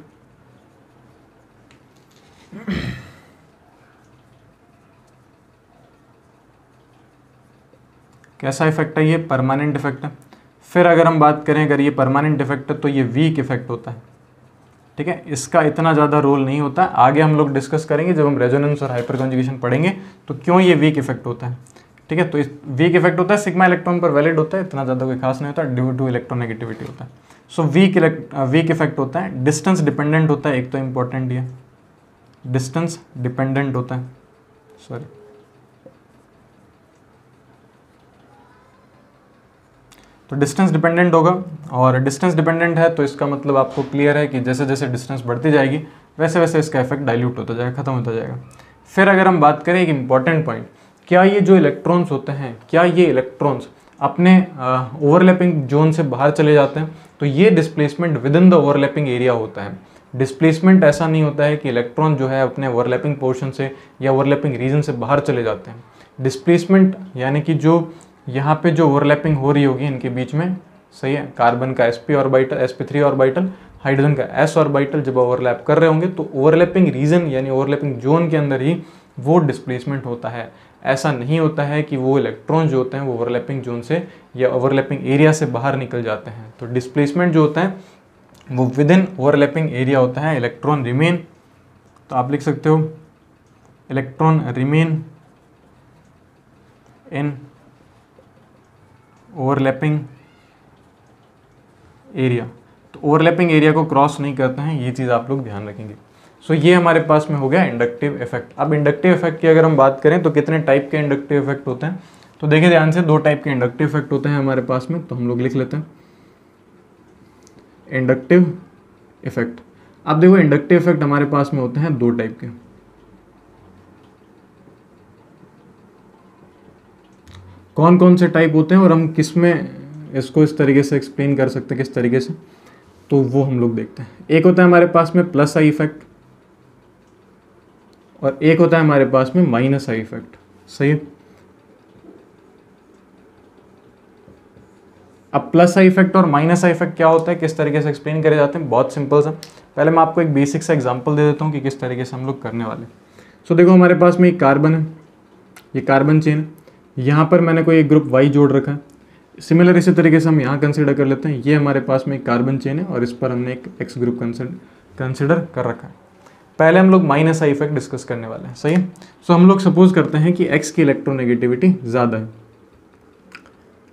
कैसा इफेक्ट है, ये परमानेंट इफेक्ट है। फिर अगर हम बात करें अगर ये परमानेंट इफेक्ट है तो ये वीक इफेक्ट होता है, ठीक है, इसका इतना ज़्यादा रोल नहीं होता। आगे हम लोग डिस्कस करेंगे जब हम रेजोनेंस और हाइपर कॉन्जुगेशन पढ़ेंगे तो क्यों ये वीक इफेक्ट होता है, ठीक है। तो इस वीक इफेक्ट होता है, सिग्मा इलेक्ट्रॉन पर वैलिड होता है, इतना ज़्यादा कोई खास नहीं होता, ड्यू टू इलेक्ट्रोनेगेटिविटी होता है। सो वीक इफेक्ट होता है। डिस्टेंस डिपेंडेंट होता है, एक तो इम्पोर्टेंट ये डिस्टेंस डिपेंडेंट होता है, सॉरी तो डिस्टेंस डिपेंडेंट होगा। और डिस्टेंस डिपेंडेंट है तो इसका मतलब आपको क्लियर है कि जैसे जैसे डिस्टेंस बढ़ती जाएगी वैसे वैसे इसका इफेक्ट डाइल्यूट होता जाएगा, खत्म होता जाएगा। फिर अगर हम बात करें एक इम्पॉर्टेंट पॉइंट, क्या ये जो इलेक्ट्रॉन्स होते हैं, क्या ये इलेक्ट्रॉन्स अपने ओवरलैपिंग जोन से बाहर चले जाते हैं? तो ये displacement with in the overlapping area होता है। डिस्प्लेसमेंट ऐसा नहीं होता है कि इलेक्ट्रॉन जो है अपने ओवरलैपिंग पोर्शन से या ओवरलैपिंग रीजन से बाहर चले जाते हैं। डिस्प्लेसमेंट यानी कि जो यहाँ पे जो ओवरलैपिंग हो रही होगी इनके बीच में, सही है, कार्बन का sp orbital, sp3 orbital, hydrogen का s ऑर्बिटल जब ओवरलैप कर रहे होंगे तो ओवरलैपिंग रीजन यानी ओवरलैपिंग जोन के अंदर ही वो डिस्प्लेसमेंट होता है। ऐसा नहीं होता है कि वो इलेक्ट्रॉन जो होते हैं वो ओवरलैपिंग जोन से या ओवरलैपिंग एरिया से बाहर निकल जाते हैं। तो डिस्प्लेसमेंट जो होता है वो विद इन ओवरलैपिंग एरिया होता है। इलेक्ट्रॉन रिमेन, तो आप लिख सकते हो electron remain in overlapping area. तो ओवरलैपिंग एरिया को क्रॉस नहीं करते हैं, ये चीज़ आप लोग ध्यान रखेंगे। सो ये हमारे पास में हो गया इंडक्टिव इफेक्ट। अब इंडक्टिव इफेक्ट की अगर हम बात करें तो कितने टाइप के इंडक्टिव इफेक्ट होते हैं, तो देखिए ध्यान से, 2 टाइप के इंडक्टिव इफेक्ट होते हैं हमारे पास में। तो हम लोग लिख लेते हैं इंडक्टिव इफेक्ट। अब देखो इंडक्टिव इफेक्ट हमारे पास में होते हैं 2 टाइप के। कौन कौन से टाइप होते हैं और हम किस में इसको इस तरीके से एक्सप्लेन कर सकते हैं, किस तरीके से, तो वो हम लोग देखते हैं। एक होता है हमारे पास में प्लस आई इफेक्ट और एक होता है हमारे पास में माइनस आई इफेक्ट, सही है। अब प्लस आई इफेक्ट और माइनस आई इफेक्ट क्या होता है, किस तरीके से एक्सप्लेन करे जाते हैं, बहुत सिंपल सा। पहले मैं आपको एक बेसिक सा एग्जांपल दे देता हूँ कि किस तरीके से हम लोग करने वाले। सो देखो हमारे पास में एक कार्बन है, ये कार्बन चेन है, यहाँ पर मैंने कोई एक ग्रुप वाई जोड़ रखा है। सिमिलर इसी तरीके से हम यहाँ कंसिडर कर लेते हैं, ये हमारे पास में एक कार्बन चेन है और इस पर हमने एक एक्स ग्रुप कंसिडर कर रखा है। पहले हम लोग माइनस आई इफेक्ट डिस्कस करने वाले हैं, सही है। सो हम लोग सपोज करते हैं कि एक्स की इलेक्ट्रोनेगेटिविटी ज़्यादा है।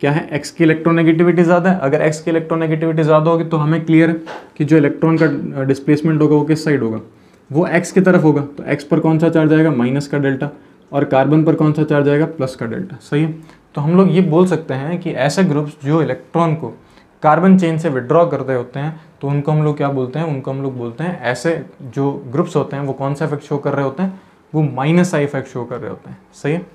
क्या है, एक्स की इलेक्ट्रोनेगेटिविटी ज़्यादा है। अगर एक्स की इलेक्ट्रोनेगेटिविटी ज़्यादा होगी तो हमें क्लियर है कि जो इलेक्ट्रॉन का डिस्प्लेसमेंट होगा वो किस साइड होगा, वो एक्स की तरफ होगा। तो एक्स पर कौन सा चार्ज आएगा, माइनस का डेल्टा, और कार्बन पर कौन सा चार्ज आएगा, प्लस का डेल्टा, सही है। तो हम लोग ये बोल सकते हैं कि ऐसे ग्रुप्स जो इलेक्ट्रॉन को कार्बन चेन से विड्रॉ कर रहे होते हैं तो उनको हम लोग क्या बोलते हैं, उनको हम लोग बोलते हैं, ऐसे जो ग्रुप्स होते हैं वो कौन सा इफेक्ट शो कर रहे होते हैं, वो माइनस आई इफेक्ट शो कर रहे होते हैं, सही है।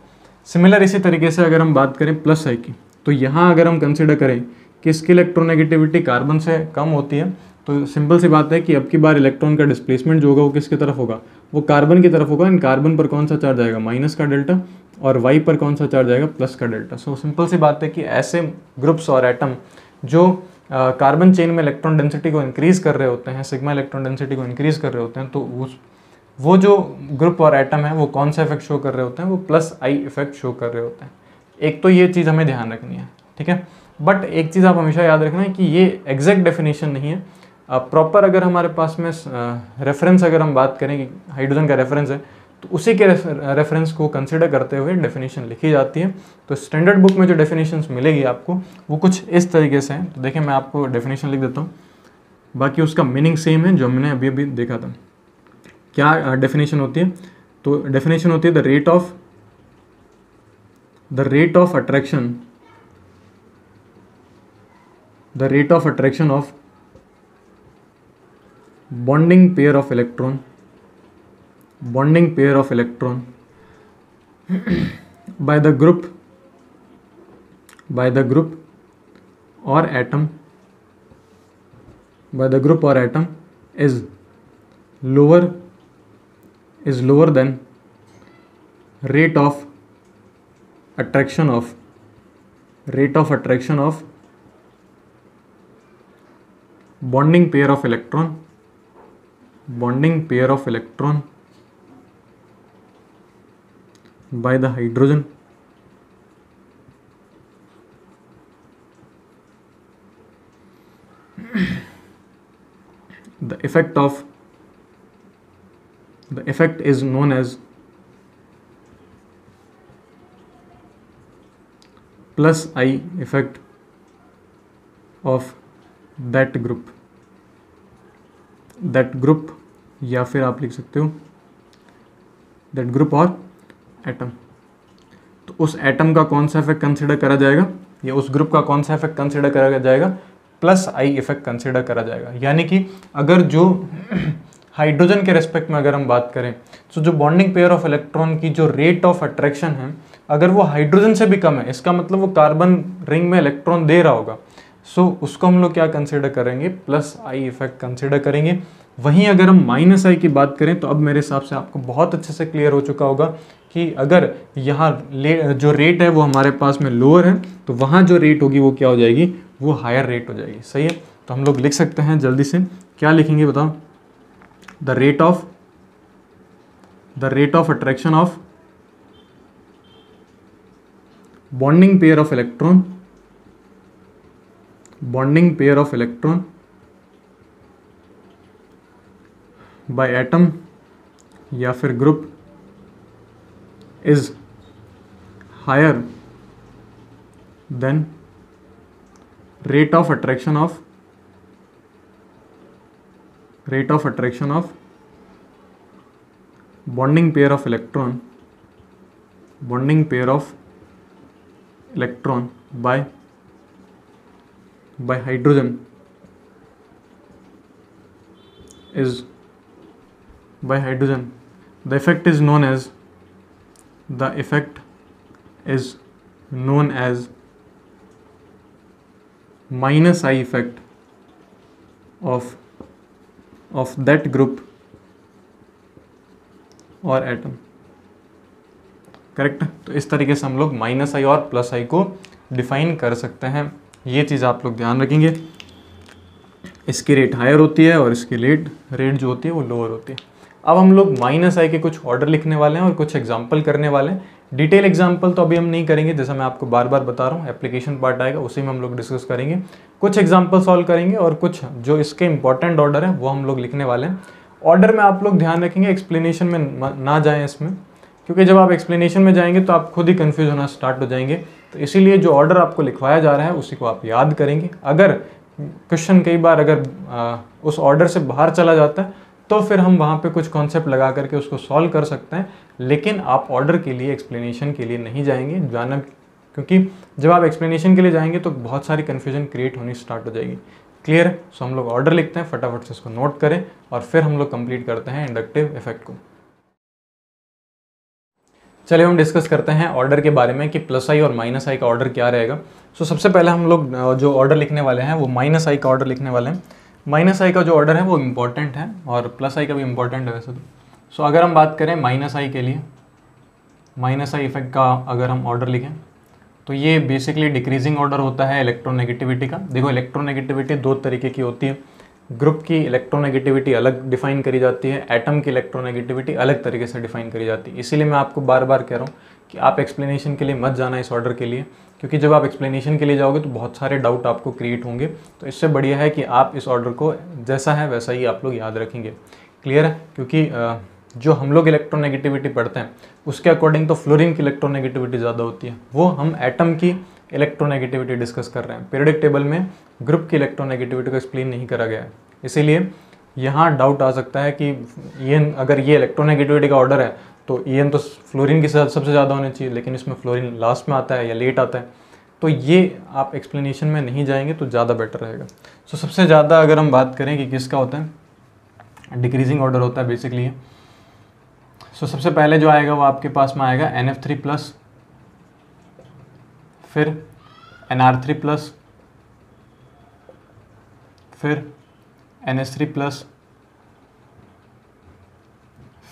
सिमिलर इसी तरीके से अगर हम बात करें प्लस आई की, तो यहाँ अगर हम कंसिडर करें कि इसकी इलेक्ट्रोनेगेटिविटी कार्बन से कम होती है, तो सिंपल सी बात है कि अब की बार इलेक्ट्रॉन का डिस्प्लेसमेंट जो होगा वो किसकी तरफ होगा, वो कार्बन की तरफ होगा। एंड कार्बन पर कौन सा चार्ज आएगा, माइनस का डेल्टा, और वाई पर कौन सा चार्ज आएगा, प्लस का डेल्टा। सो सिंपल सी बात है कि ऐसे ग्रुप्स और एटम जो कार्बन चेन में इलेक्ट्रॉन डेंसिटी को इंक्रीज कर रहे होते हैं, सिग्मा इलेक्ट्रॉन डेंसिटी को इंक्रीज कर रहे होते हैं, तो वो जो ग्रुप और एटम है वो कौन सा इफेक्ट शो कर रहे होते हैं, वो प्लस आई इफेक्ट शो कर रहे होते हैं। एक तो ये चीज़ हमें ध्यान रखनी है, ठीक है। बट एक चीज़ आप हमेशा याद रखना है कि ये एग्जैक्ट डेफिनेशन नहीं है। प्रॉपर अगर हमारे पास में रेफरेंस अगर हम बात करें कि हाइड्रोजन का रेफरेंस है, तो उसी के रेफरेंस को कंसिडर करते हुए डेफिनेशन लिखी जाती है। तो स्टैंडर्ड बुक में जो डेफिनेशंस मिलेगी आपको वो कुछ इस तरीके से हैं। तो देखिए मैं आपको डेफिनेशन लिख देता हूँ, बाकी उसका मीनिंग सेम है जो हमने अभी अभी देखा था। क्या डेफिनेशन होती है, तो डेफिनेशन होती है the rate of attraction of bonding pair of electron by the group or atom is lower than rate of attraction of bonding pair of electron by the hydrogen the effect is known as plus I effect of that group या फिर आप लिख सकते हो that group और atom. तो उस atom का कौन सा इफेक्ट कंसिडर करा जाएगा या उस ग्रुप का कौन सा इफेक्ट कंसिडर करा जाएगा, प्लस आई इफेक्ट कंसिडर करा जाएगा। यानी कि अगर जो हाइड्रोजन के रेस्पेक्ट में अगर हम बात करें तो जो बॉन्डिंग पेयर ऑफ इलेक्ट्रॉन की जो रेट ऑफ अट्रैक्शन है अगर वो हाइड्रोजन से भी कम है, इसका मतलब वो कार्बन रिंग में इलेक्ट्रॉन दे रहा होगा, सो उसको हम लोग क्या कंसिडर करेंगे, प्लस आई इफेक्ट कंसिडर करेंगे। वहीं अगर हम माइनस आई की बात करें तो अब मेरे हिसाब से आपको बहुत अच्छे से क्लियर हो चुका होगा कि अगर यहाँ जो रेट है वो हमारे पास में लोअर है तो वहाँ जो रेट होगी वो क्या हो जाएगी, वो हायर रेट हो जाएगी। सही है, तो हम लोग लिख सकते हैं जल्दी से, क्या लिखेंगे बताओ, the rate of attraction of bonding pair of electron by atom या फिर group is higher than rate of attraction of bonding pair of electron by hydrogen the effect is known as minus I effect of that group और atom. Correct, तो इस तरीके से हम लोग minus आई और प्लस आई को डिफाइन कर सकते हैं। ये चीज़ आप लोग ध्यान रखेंगे, इसकी रेट हायर होती है और इसकी रेट जो होती है वो लोअर होती है। अब हम लोग माइनस आई के कुछ ऑर्डर लिखने वाले हैं और कुछ एग्जाम्पल करने वाले हैं। डिटेल एग्जाम्पल तो अभी हम नहीं करेंगे, जैसा मैं आपको बार बार बता रहा हूँ, एप्लीकेशन पार्ट आएगा उसी में हम लोग डिस्कस करेंगे। कुछ एग्जाम्पल सॉल्व करेंगे और कुछ जो इसके इंपॉर्टेंट ऑर्डर है वो हम लोग लिखने वाले हैं। ऑर्डर में आप लोग ध्यान रखेंगे, एक्सप्लेनेशन में ना जाएं इसमें, क्योंकि जब आप एक्सप्लेनेशन में जाएंगे तो आप खुद ही कंफ्यूज होना स्टार्ट हो जाएंगे। तो इसीलिए जो ऑर्डर आपको लिखवाया जा रहा है उसी को आप याद करेंगे। अगर क्वेश्चन कई बार अगर उस ऑर्डर से बाहर चला जाता है तो फिर हम वहाँ पे कुछ कॉन्सेप्ट लगा करके उसको सॉल्व कर सकते हैं, लेकिन आप ऑर्डर के लिए, एक्सप्लेनेशन के लिए नहीं जाएंगे जाना, क्योंकि जब आप एक्सप्लेनेशन के लिए जाएंगे तो बहुत सारी कन्फ्यूजन क्रिएट होनी स्टार्ट हो जाएगी। क्लियर है? सो हम लोग ऑर्डर लिखते हैं, फटाफट से इसको नोट करें और फिर हम लोग कंप्लीट करते हैं इंडक्टिव इफेक्ट को। चलिए हम डिस्कस करते हैं ऑर्डर के बारे में कि प्लस आई और माइनस आई का ऑर्डर क्या रहेगा। सो सबसे पहले हम लोग जो ऑर्डर लिखने वाले हैं वो माइनस आई का ऑर्डर लिखने वाले हैं। माइनस आई का जो ऑर्डर है वो इम्पॉर्टेंट है और प्लस आई का भी इम्पॉर्टेंट है वैसे तो। सो अगर हम बात करें माइनस आई के लिए, माइनस आई इफेक्ट का अगर हम ऑर्डर लिखें तो ये बेसिकली डिक्रीजिंग ऑर्डर होता है इलेक्ट्रोनेगेटिविटी का। देखो इलेक्ट्रोनेगेटिविटी दो तरीके की होती है, ग्रुप की इलेक्ट्रोनेगेटिविटी अलग डिफाइन करी जाती है, एटम की इलेक्ट्रोनेगेटिविटी अलग तरीके से डिफाइन करी जाती है। इसीलिए मैं आपको बार बार कह रहा हूँ कि आप एक्सप्लेनेशन के लिए मत जाना इस ऑर्डर के लिए, क्योंकि जब आप एक्सप्लेनेशन के लिए जाओगे तो बहुत सारे डाउट आपको क्रिएट होंगे। तो इससे बढ़िया है कि आप इस ऑर्डर को जैसा है वैसा ही आप लोग याद रखेंगे। क्लियर है? क्योंकि जो हम लोग इलेक्ट्रोनेगेटिविटी पढ़ते हैं उसके अकॉर्डिंग तो फ्लोरीन की इलेक्ट्रोनेगेटिविटी ज़्यादा होती है, वो हम एटम की इलेक्ट्रोनेगेटिविटी डिस्कस कर रहे हैं। पीरियडिक टेबल में ग्रुप की इलेक्ट्रोनेगेटिविटी को एक्सप्लेन नहीं करा गया है, इसीलिए यहाँ डाउट आ सकता है कि अगर ये इलेक्ट्रोनेगेटिविटी का ऑर्डर है तो EN तो फ्लोरीन के साथ सबसे ज़्यादा होनी चाहिए, लेकिन इसमें फ्लोरीन लास्ट में आता है या लेट आता है, तो ये आप एक्सप्लेनेशन में नहीं जाएंगे तो ज़्यादा बेटर रहेगा। सो सबसे ज़्यादा अगर हम बात करें कि किसका होता है, डिक्रीजिंग ऑर्डर होता है बेसिकली। सो सबसे पहले जो आएगा वो आपके पास में आएगा NF3+, फिर NR3+, फिर NH3+,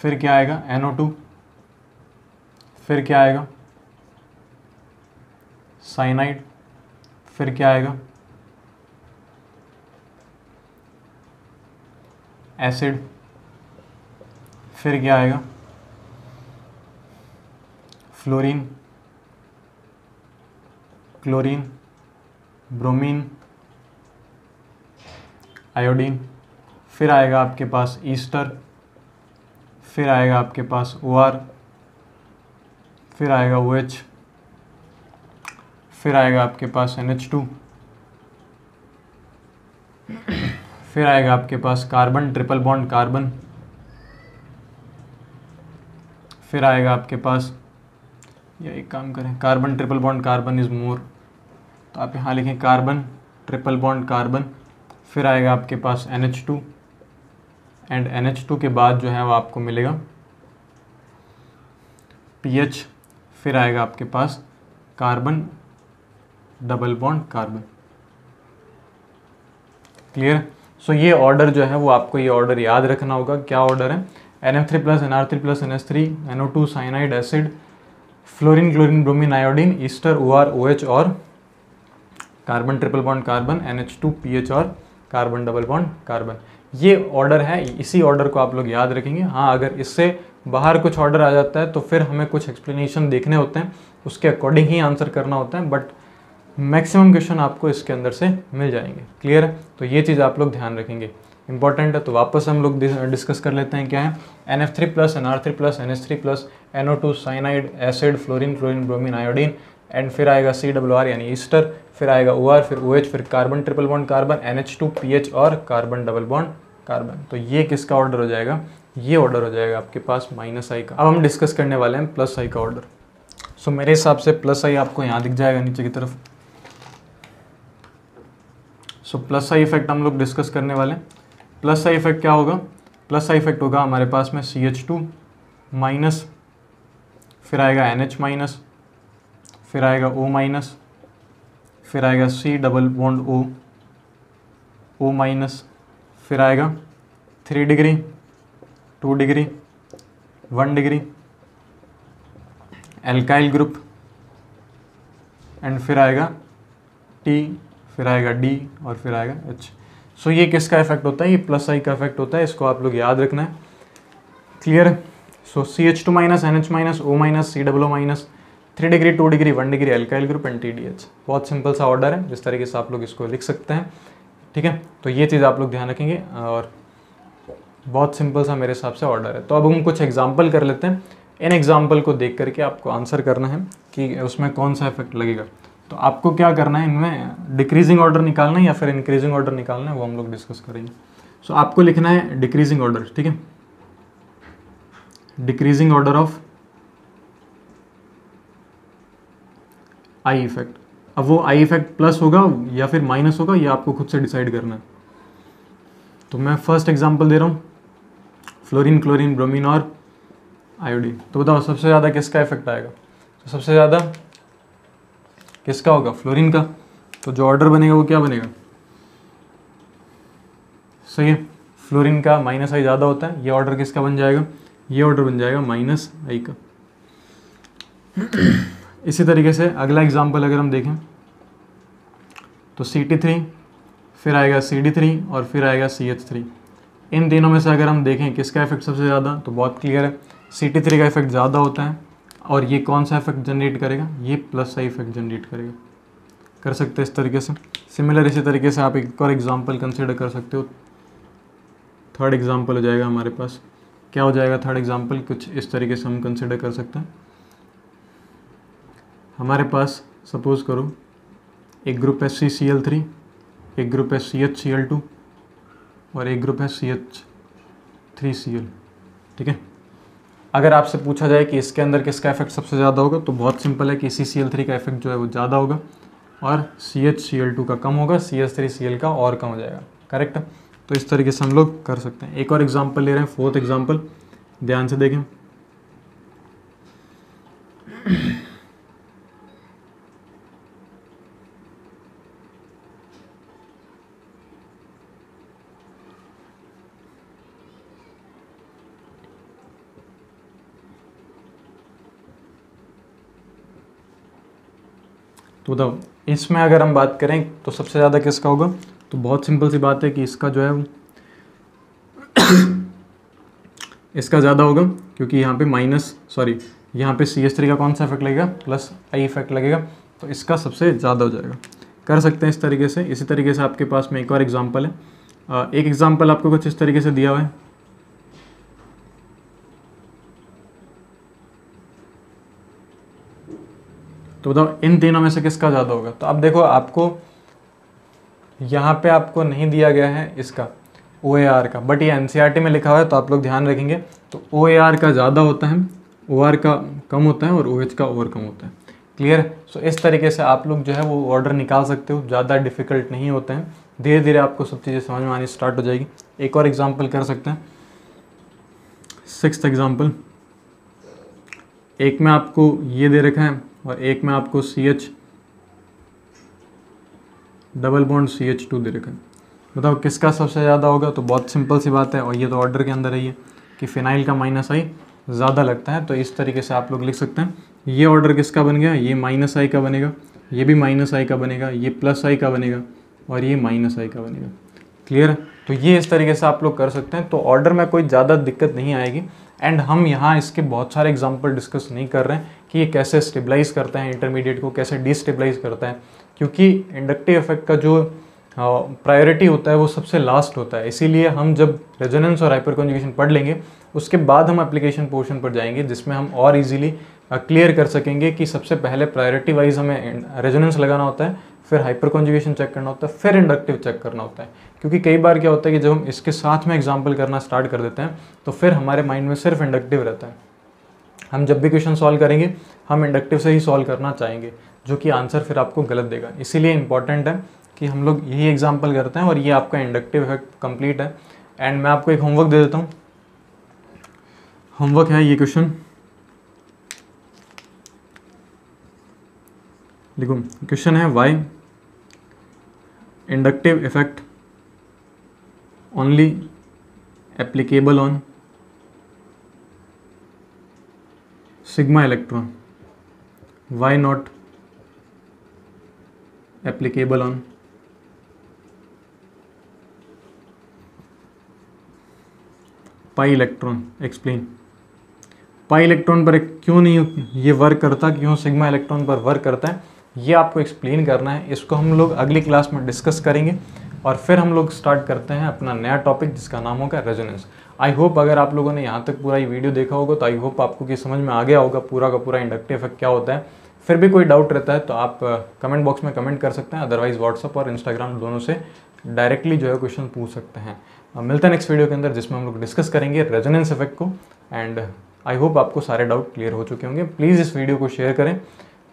फिर क्या आएगा NO2, फिर क्या आएगा साइनाइड, फिर क्या आएगा एसिड, फिर क्या आएगा फ्लोरीन, क्लोरीन, ब्रोमीन, आयोडीन, फिर आएगा आपके पास ईस्टर, फिर आएगा आपके पास OR, फिर आएगा OH, फिर आएगा आपके पास NH2, फिर आएगा आपके पास कार्बन, ट्रिपल बॉन्ड कार्बन, फिर आएगा आपके पास, या एक काम करें, carbon triple bond carbon is more, तो आप यहाँ लिखें कार्बन ट्रिपल बॉन्ड कार्बन, फिर आएगा आपके पास NH2, एंड NH2 के बाद जो है वो आपको मिलेगा PH, फिर आएगा आपके पास carbon double bond carbon. Clear? So ये ऑर्डर जो है वो आपको ये ऑर्डर याद रखना होगा। क्या ऑर्डर है? NF3 plus NR3 plus NH3, NO2 cyanide acid, fluorine chlorine bromine iodine, Easter OR OH और carbon triple bond carbon, NH2 PH और कार्बन डबल बॉन्ड कार्बन। ये ऑर्डर है, इसी ऑर्डर को आप लोग याद रखेंगे। हाँ, अगर इससे बाहर कुछ ऑर्डर आ जाता है तो फिर हमें कुछ एक्सप्लेनेशन देखने होते हैं, उसके अकॉर्डिंग ही आंसर करना होता है, बट मैक्सिमम क्वेश्चन आपको इसके अंदर से मिल जाएंगे। क्लियर है? तो ये चीज़ आप लोग ध्यान रखेंगे, इंपॉर्टेंट है। तो वापस हम लोग डिस्कस कर लेते हैं क्या है। NF3 plus NR3 plus NH3 plus NO2 cyanide acid, fluorine chlorine bromine iodine, and फिर आएगा COR यानी ईस्टर, फिर आएगा OR, फिर OH, फिर carbon triple bond carbon, NH2 PH और कार्बन डबल बॉन्ड कार्बन। तो ये किसका ऑर्डर हो जाएगा? ये ऑर्डर हो जाएगा आपके पास -I का। अब हम डिस्कस करने वाले हैं +I का ऑर्डर। सो मेरे हिसाब से +I आपको यहाँ दिख जाएगा नीचे की तरफ। सो +I इफेक्ट हम लोग डिस्कस करने वाले हैं। +I इफेक्ट क्या होगा? +I इफेक्ट होगा हमारे पास में CH2 माइनस, फिर आएगा NH माइनस, फिर आएगा O माइनस, फिर आएगा C double bond O minus, फिर आएगा 3 degree, 2 degree, 1 degree, alkyl group, and फिर आएगा T, फिर आएगा D और फिर आएगा H। सो ये किसका इफेक्ट होता है? ये +I का इफेक्ट होता है, इसको आप लोग याद रखना है। क्लियर है? सो CH2 minus, NH minus, O minus, COO minus, 3 degree, 2 degree, 1 degree, alkyl group and TDH। बहुत सिंपल सा ऑर्डर है, जिस तरीके से आप लोग इसको लिख सकते हैं। ठीक है? तो ये चीज़ आप लोग ध्यान रखेंगे और बहुत सिंपल सा मेरे हिसाब से ऑर्डर है। तो अब हम कुछ एग्जाम्पल कर लेते हैं। इन एग्जाम्पल को देख करके आपको आंसर करना है कि उसमें कौन सा इफेक्ट लगेगा। तो आपको क्या करना है, इनमें डिक्रीजिंग ऑर्डर निकालना है या फिर इंक्रीजिंग ऑर्डर निकालना है, वो हम लोग डिस्कस करेंगे। सो आपको लिखना है डिक्रीजिंग ऑर्डर। ठीक है? Decreasing order of I effect. अब वो I इफेक्ट प्लस होगा या फिर माइनस होगा, ये आपको खुद से डिसाइड करना है। तो मैं फर्स्ट एग्जांपल दे रहा हूँ, फ्लोरीन क्लोरीन ब्रोमीन और आयोडीन। तो बताओ सबसे ज़्यादा किसका इफेक्ट आएगा? तो सबसे ज़्यादा किसका होगा? फ्लोरीन का। तो जो ऑर्डर बनेगा वो क्या बनेगा? सही है, फ्लोरीन का -I ज़्यादा होता है। ये ऑर्डर किसका बन जाएगा? ये ऑर्डर बन जाएगा -I का। इसी तरीके से अगला एग्जाम्पल अगर हम देखें तो CT3, फिर आएगा CD3 और फिर आएगा CH3। इन तीनों में से अगर हम देखें किसका इफेक्ट सबसे ज़्यादा, तो बहुत क्लियर है, CT3 का इफेक्ट ज़्यादा होता है। और ये कौन सा इफेक्ट जनरेट करेगा? ये +I इफेक्ट जनरेट करेगा। कर सकते हैं इस तरीके से। सिमिलर इसी तरीके से आप एक और एग्जाम्पल कंसिडर कर सकते हो। थर्ड एग्जाम्पल हो जाएगा हमारे पास, क्या हो जाएगा थर्ड एग्जाम्पल? कुछ इस तरीके से हम कंसिडर कर सकते हैं। हमारे पास सपोज करो एक ग्रुप है CCl3, एक ग्रुप है CHCl2 और एक ग्रुप है CH3Cl। ठीक है? अगर आपसे पूछा जाए कि इसके अंदर किसका इफेक्ट सबसे ज़्यादा होगा, तो बहुत सिंपल है कि CCl3 का इफेक्ट जो है वो ज़्यादा होगा और CHCl2 का कम होगा, CH3Cl का और कम हो जाएगा। करेक्ट है? तो इस तरीके से हम लोग कर सकते हैं। एक और एग्जांपल ले रहे हैं, फोर्थ एग्जांपल, ध्यान से देखें। तो बताओ इसमें अगर हम बात करें तो सबसे ज़्यादा किसका होगा? तो बहुत सिंपल सी बात है कि इसका जो है वो इसका ज़्यादा होगा, क्योंकि यहाँ पे यहाँ पे CH3 का कौन सा इफेक्ट लगेगा? +I इफेक्ट लगेगा, तो इसका सबसे ज़्यादा हो जाएगा। कर सकते हैं इस तरीके से। इसी तरीके से आपके पास में एक और एग्जांपल है। एक एग्जांपल आपको कुछ इस तरीके से दिया हुआ है। तो बताओ इन तीनों में से किसका ज़्यादा होगा? तो अब देखो, आपको यहाँ पे आपको नहीं दिया गया है इसका OAR का, बट ये NCERT में लिखा हुआ है, तो आप लोग ध्यान रखेंगे। तो OAR का ज़्यादा होता है, OR का कम होता है और OH का और कम होता है। क्लियर? सो इस तरीके से आप लोग जो है वो ऑर्डर निकाल सकते हो, ज़्यादा डिफिकल्ट नहीं होते हैं। धीरे धीरे आपको सब चीज़ें समझ में आनी स्टार्ट हो जाएगी। एक और एग्जाम्पल कर सकते हैं। सिक्स्थ एग्जाम्पल, एक में आपको ये दे रखा है और एक में आपको CH डबल बॉन्ड CH2 दे रखा है। बताओ किसका सबसे ज़्यादा होगा? तो बहुत सिंपल सी बात है, और ये तो ऑर्डर के अंदर ही है कि फिनाइल का -I ज़्यादा लगता है। तो इस तरीके से आप लोग लिख सकते हैं, ये ऑर्डर किसका बन गया, ये -I का बनेगा, ये भी -I का बनेगा, ये +I का बनेगा और ये -I का बनेगा। क्लियर है? तो ये इस तरीके से आप लोग कर सकते हैं। तो ऑर्डर में कोई ज़्यादा दिक्कत नहीं आएगी। एंड हम यहाँ इसके बहुत सारे एग्जाम्पल डिस्कस नहीं कर रहे हैं कि ये कैसे स्टेबलाइज करता है इंटरमीडिएट को, कैसे डिस्टेबलाइज करता है, क्योंकि इंडक्टिव इफेक्ट का जो प्रायोरिटी होता है वो सबसे लास्ट होता है। इसीलिए हम जब रेजोनेंस और हाइपर कॉन्जुगेशन पढ़ लेंगे उसके बाद हम एप्लीकेशन पोर्शन पर जाएंगे, जिसमें हम और इजीली क्लियर कर सकेंगे कि सबसे पहले प्रायोरिटी वाइज हमें रेजोनेंस लगाना होता है, फिर हाइपर कॉन्जुगेशन चेक करना होता है, फिर इंडक्टिव चेक करना होता है। क्योंकि कई बार क्या होता है कि जब हम इसके साथ में एग्जाम्पल करना स्टार्ट कर देते हैं तो फिर हमारे माइंड में सिर्फ इंडक्टिव रहता है। हम जब भी क्वेश्चन सॉल्व करेंगे हम इंडक्टिव से ही सॉल्व करना चाहेंगे, जो कि आंसर फिर आपको गलत देगा। इसीलिए इंपॉर्टेंट है कि हम लोग यही एग्जाम्पल करते हैं और ये आपका इंडक्टिव इफेक्ट कंप्लीट है। एंड मैं आपको एक होमवर्क दे देता हूँ। होमवर्क है ये क्वेश्चन, देखो क्वेश्चन है why inductive effect only applicable on sigma electron, why not applicable on pi electron, explain. Pi electron पर क्यों नहीं ये वर्क करता, क्यों सिग्मा इलेक्ट्रॉन पर वर्क करता है, ये आपको एक्सप्लेन करना है। इसको हम लोग अगली क्लास में डिस्कस करेंगे और फिर हम लोग स्टार्ट करते हैं अपना नया टॉपिक जिसका नाम होगा रेजोनेंस। आई होप अगर आप लोगों ने यहाँ तक पूरा ये वीडियो देखा होगा तो आई होप आपको ये समझ में आ गया होगा पूरा का पूरा इंडक्टिव इफेक्ट क्या होता है। फिर भी कोई डाउट रहता है तो आप कमेंट बॉक्स में कमेंट कर सकते हैं, अदरवाइज व्हाट्सअप और इंस्टाग्राम दोनों से डायरेक्टली जो है क्वेश्चन पूछ सकते हैं। मिलते हैं नेक्स्ट वीडियो के अंदर जिसमें हम लोग डिस्कस करेंगे रेजोनेंस इफेक्ट को। एंड आई होप आपको सारे डाउट क्लियर हो चुके होंगे। प्लीज़ इस वीडियो को शेयर करें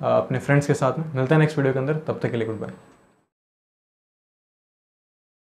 अपने फ्रेंड्स के साथ में। मिलते हैं नेक्स्ट वीडियो के अंदर, तब तक के लिए गुड बाय।